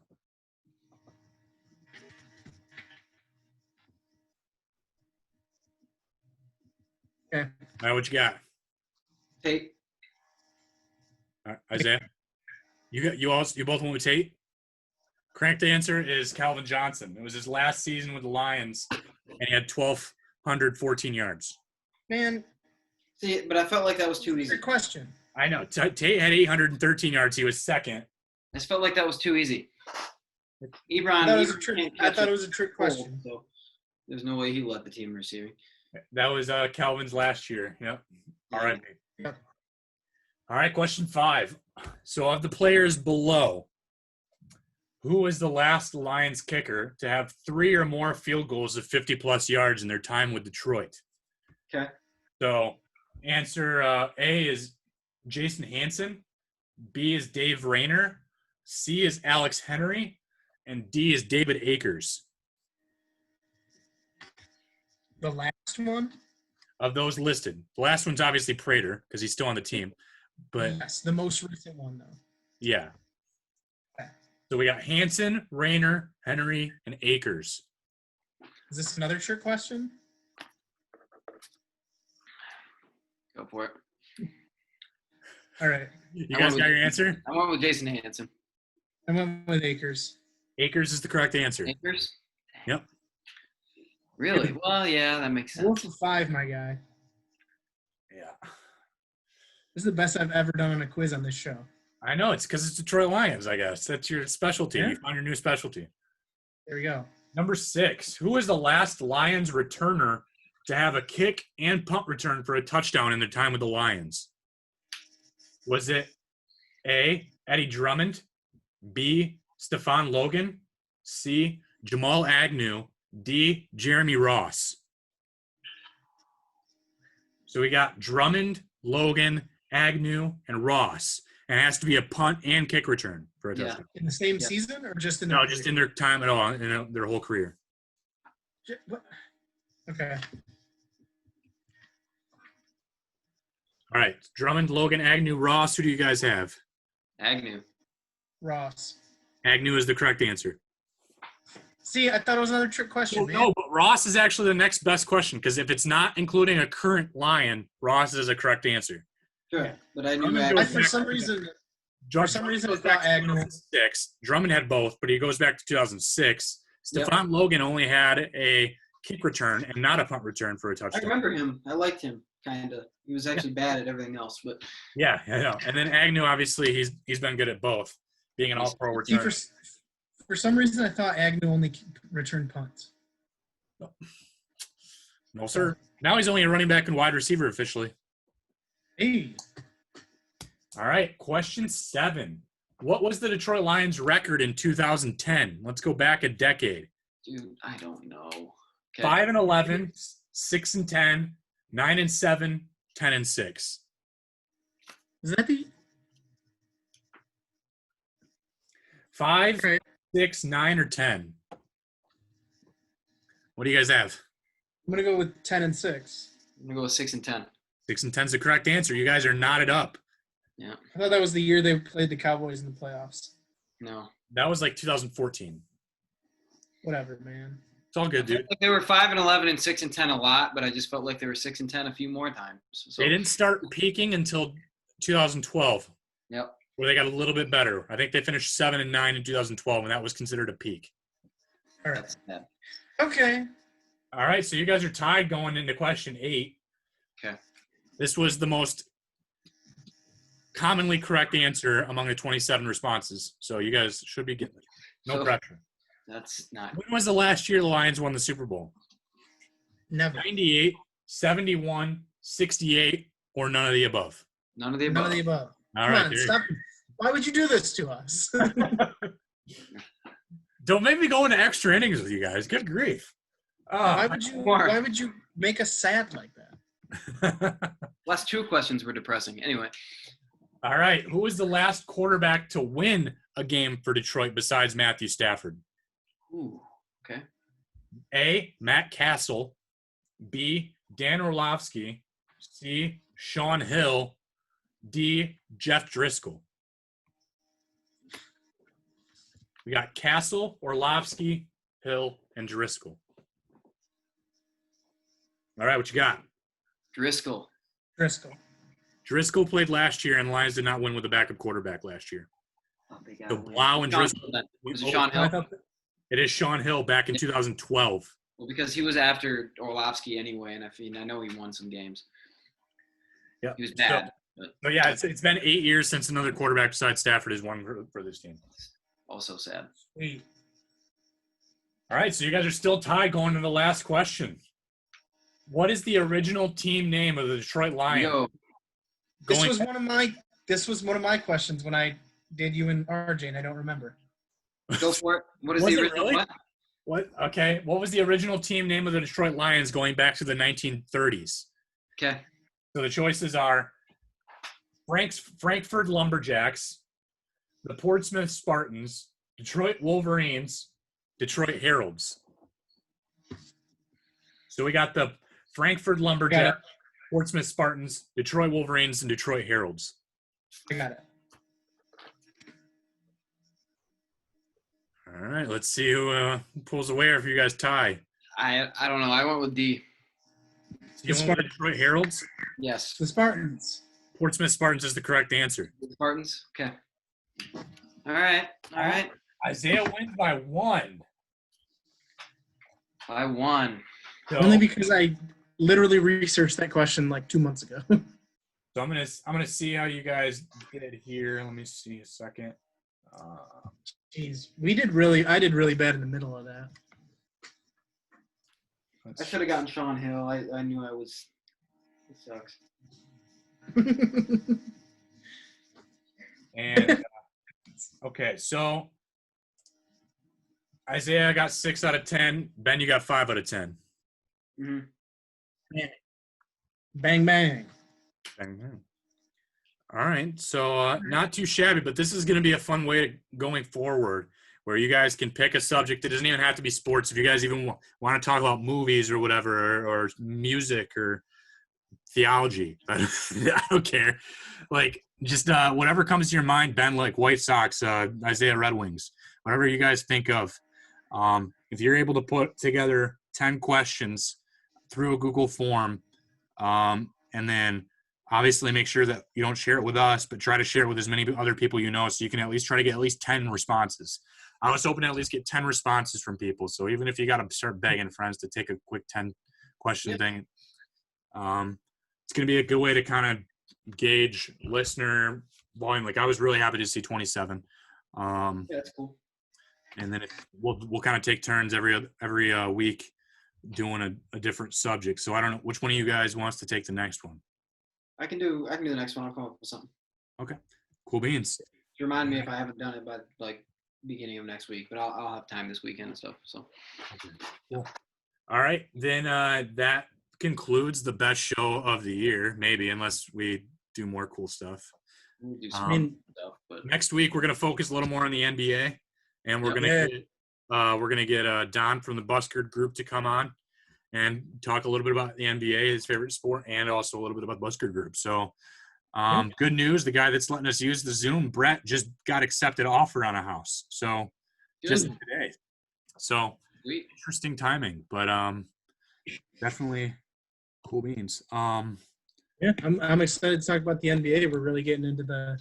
Okay. All right, what you got? Tate. All right, Isaiah? You both went with Tate? Correct answer is Calvin Johnson. It was his last season with the Lions, and he had 1,214 yards. Man, See, but I felt like that was too easy. good question. I know. Tate had 813 yards. He was second. I just felt like that was too easy. Ebron. I thought Ebron it was a trick question. So there's no way he led the team receiving. That was Calvin's last year. Yep. All right. Yep. All right, question 5. So of the players below, who was the last Lions kicker to have 3 or more field goals of 50-plus yards in their time with Detroit? Okay. So answer A is Jason Hansen, B is Dave Rayner, C is Alex Henry, and D is David Akers. The last one? Of those listed. The last one's obviously Prater because he's still on the team. But Yes, the most recent one, though. yeah. Okay. So we got Hansen, Rayner, Henry, and Akers. Is this another trick question? Go for it. All right. You I guys went got with- your answer? I went with Jason Hansen. I went with Akers. Akers is the correct answer. Akers? Yep. Really? Well, yeah, that makes 4 sense. for 5, my guy. Yeah. This is the best I've ever done on a quiz on this show. I know. It's because it's Detroit Lions, I guess. That's your specialty. Yeah. You found your new specialty. There we go. Number 6. Who was the last Lions returner to have a kick and punt return for a touchdown in their time with the Lions? Was it A, Eddie Drummond, B, Stephon Logan, C, Jamal Agnew, D, Jeremy Ross? So we got Drummond, Logan, Agnew, and Ross. And it has to be a punt and kick return for a Yeah. touchdown. In the same Yeah. season or just in No, their just career? in their time at all, in their whole career. What? Okay. All right. Drummond, Logan, Agnew, Ross. Who do you guys have? Agnew. Ross. Agnew is the correct answer. See, I thought it was another trick question, Well, man. no, but Ross is actually the next best question because if it's not including a current Lion, Ross is a correct answer. Sure. But I knew Drummond Agnew. goes For some reason, Drummond I goes back thought to Agnew. 2006. Drummond had both, but he goes back to 2006. Yep. Stephon Logan only had a kick return and not a punt return for a I touchdown. remember him. I liked him, kind of. He was actually bad at everything else, but Yeah, I know. And then Agnew, obviously, he's been good at both, being an all-pro See, returner. for some reason, I thought Agnew only returned punts. No, sir. Now he's only a running back and wide receiver officially. Hey, All right, question 7. What was the Detroit Lions record in 2010? Let's go back a decade. dude, I don't know. Okay. 5-11, 6-10, 9-7, 10-6. is that the 5, okay? 6, 9, or 10? What do you guys have? I'm gonna go with 10 and 6. I'm gonna go with 6 and 10. 6 and 10 is the correct answer. You guys are knotted up. Yeah. I thought that was the year they played the Cowboys in the playoffs. No. That was like 2014. Whatever, man. It's all good, dude. Like they were 5-11 and 6 and 10 a lot, but I just felt like they were 6 and 10 a few more times. So They didn't start peaking until 2012, Yep. where they got a little bit better. I think they finished 7 and 9 in 2012, and that was considered a peak. All right. That's bad. Okay. All right, so you guys are tied going into question 8. Okay. This was the most commonly correct answer among the 27 responses, so you guys should be getting it. No So- pressure. That's not. When was the last year the Lions won the Super Bowl? Never. 98, 71, 68, or none of the above? None of the None above. of the above. All Come right, on, there you stop. Why would you do this to us? Don't make me go into extra innings with you guys. Good grief. why would you? Mark. Why would you make us sad like that? Last two questions were depressing. Anyway. All right. Who was the last quarterback to win a game for Detroit besides Matthew Stafford? Ooh, okay. A, Matt Castle. B, Dan Orlovsky. C, Sean Hill. D, Jeff Driscoll. We got Castle, Orlovsky, Hill, and Driscoll. All right, what you got? Driscoll. Driscoll played last year, and the Lions did not win with a backup quarterback last year. Oh, they got So Blau and Driscoll. Was it Sean Hill? It is Sean Hill back in 2012. Well, because he was after Orlovsky anyway, and I know he won some games. Yeah, he was bad. So yeah, it's been 8 years since another quarterback besides Stafford has won for this team. Also sad. Sweet. All right, so you guys are still tied going to the last question. What is the original team name of the Detroit Lions? This was one of my questions when I did you and RJ, and I don't remember. Go for it. What is Was the it original? really? What? Okay. What was the original team name of the Detroit Lions going back to the 1930s? Okay. So the choices are Frankfurt Lumberjacks, the Portsmouth Spartans, Detroit Wolverines, Detroit Heralds. So we got the Frankfurt Lumberjacks, Portsmouth Spartans, Detroit Wolverines, and Detroit Heralds. I got it. All right, let's see who pulls away or if you guys tie. I don't know. I went with D. So you went with the Detroit Heralds? Yes. The Spartans. Portsmouth Spartans is the correct answer. The Spartans? Okay. All right. Isaiah wins by 1. I won. So, Only because I literally researched that question like 2 months ago. So I'm gonna see how you guys did here. Let me see a second. Jeez, I did really bad in the middle of that. I should have gotten Sean Hill. I knew I was. It sucks. And okay, so Isaiah got 6 out of 10. Ben, you got 5 out of 10. Mm-hmm. Bang, bang. Bang, bang. All right, so not too shabby, but this is going to be a fun way to going forward where you guys can pick a subject that doesn't even have to be sports. If you guys even want to talk about movies or whatever, or music or theology, I don't care. Like, just whatever comes to your mind, Ben, like White Sox, Isaiah Red Wings, whatever you guys think of. If you're able to put together 10 questions through a Google form, and then obviously make sure that you don't share it with us, but try to share it with as many other people you know so you can at least try to get at least 10 responses. I was hoping to at least get 10 responses from people. So even if you got to start begging friends to take a quick 10-question thing, it's going to be a good way to kind of gauge listener volume. Like, I was really happy to see 27. Yeah, that's cool. And then we'll kind of take turns every week doing a different subject. So I don't know which one of you guys wants to take the next one. I can do the next one. I'll come up with something. Okay. Cool beans. Remind me if I haven't done it by like beginning of next week, but I'll have time this weekend and stuff. So. Okay. Cool. All right. Then that concludes the best show of the year, maybe, unless we do more cool stuff. We'll do some stuff, but next week we're going to focus a little more on the NBA, and we're going to get Don from the Buskard Group to come on and talk a little bit about the NBA, his favorite sport, and also a little bit about the Buskard Group. So good news, the guy that's letting us use the Zoom, Brett, just got accepted offer on a house. So just today. So sweet. Interesting timing, but definitely cool beans. Yeah, I'm excited to talk about the NBA. We're really getting into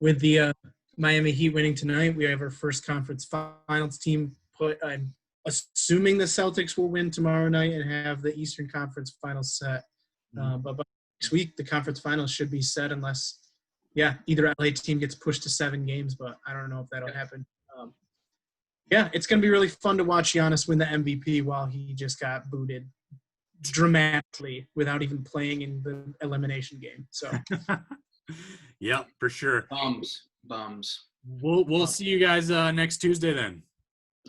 with the Miami Heat winning tonight. We have our first conference finals team put. I'm assuming the Celtics will win tomorrow night and have the Eastern Conference finals set. But by next week, the conference finals should be set unless, either LA team gets pushed to 7 games, but I don't know if that'll happen. It's going to be really fun to watch Giannis win the MVP while he just got booted dramatically without even playing in the elimination game. So, yeah, for sure. Bums. We'll see you guys next Tuesday then.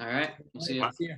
All right. We'll see you. See ya.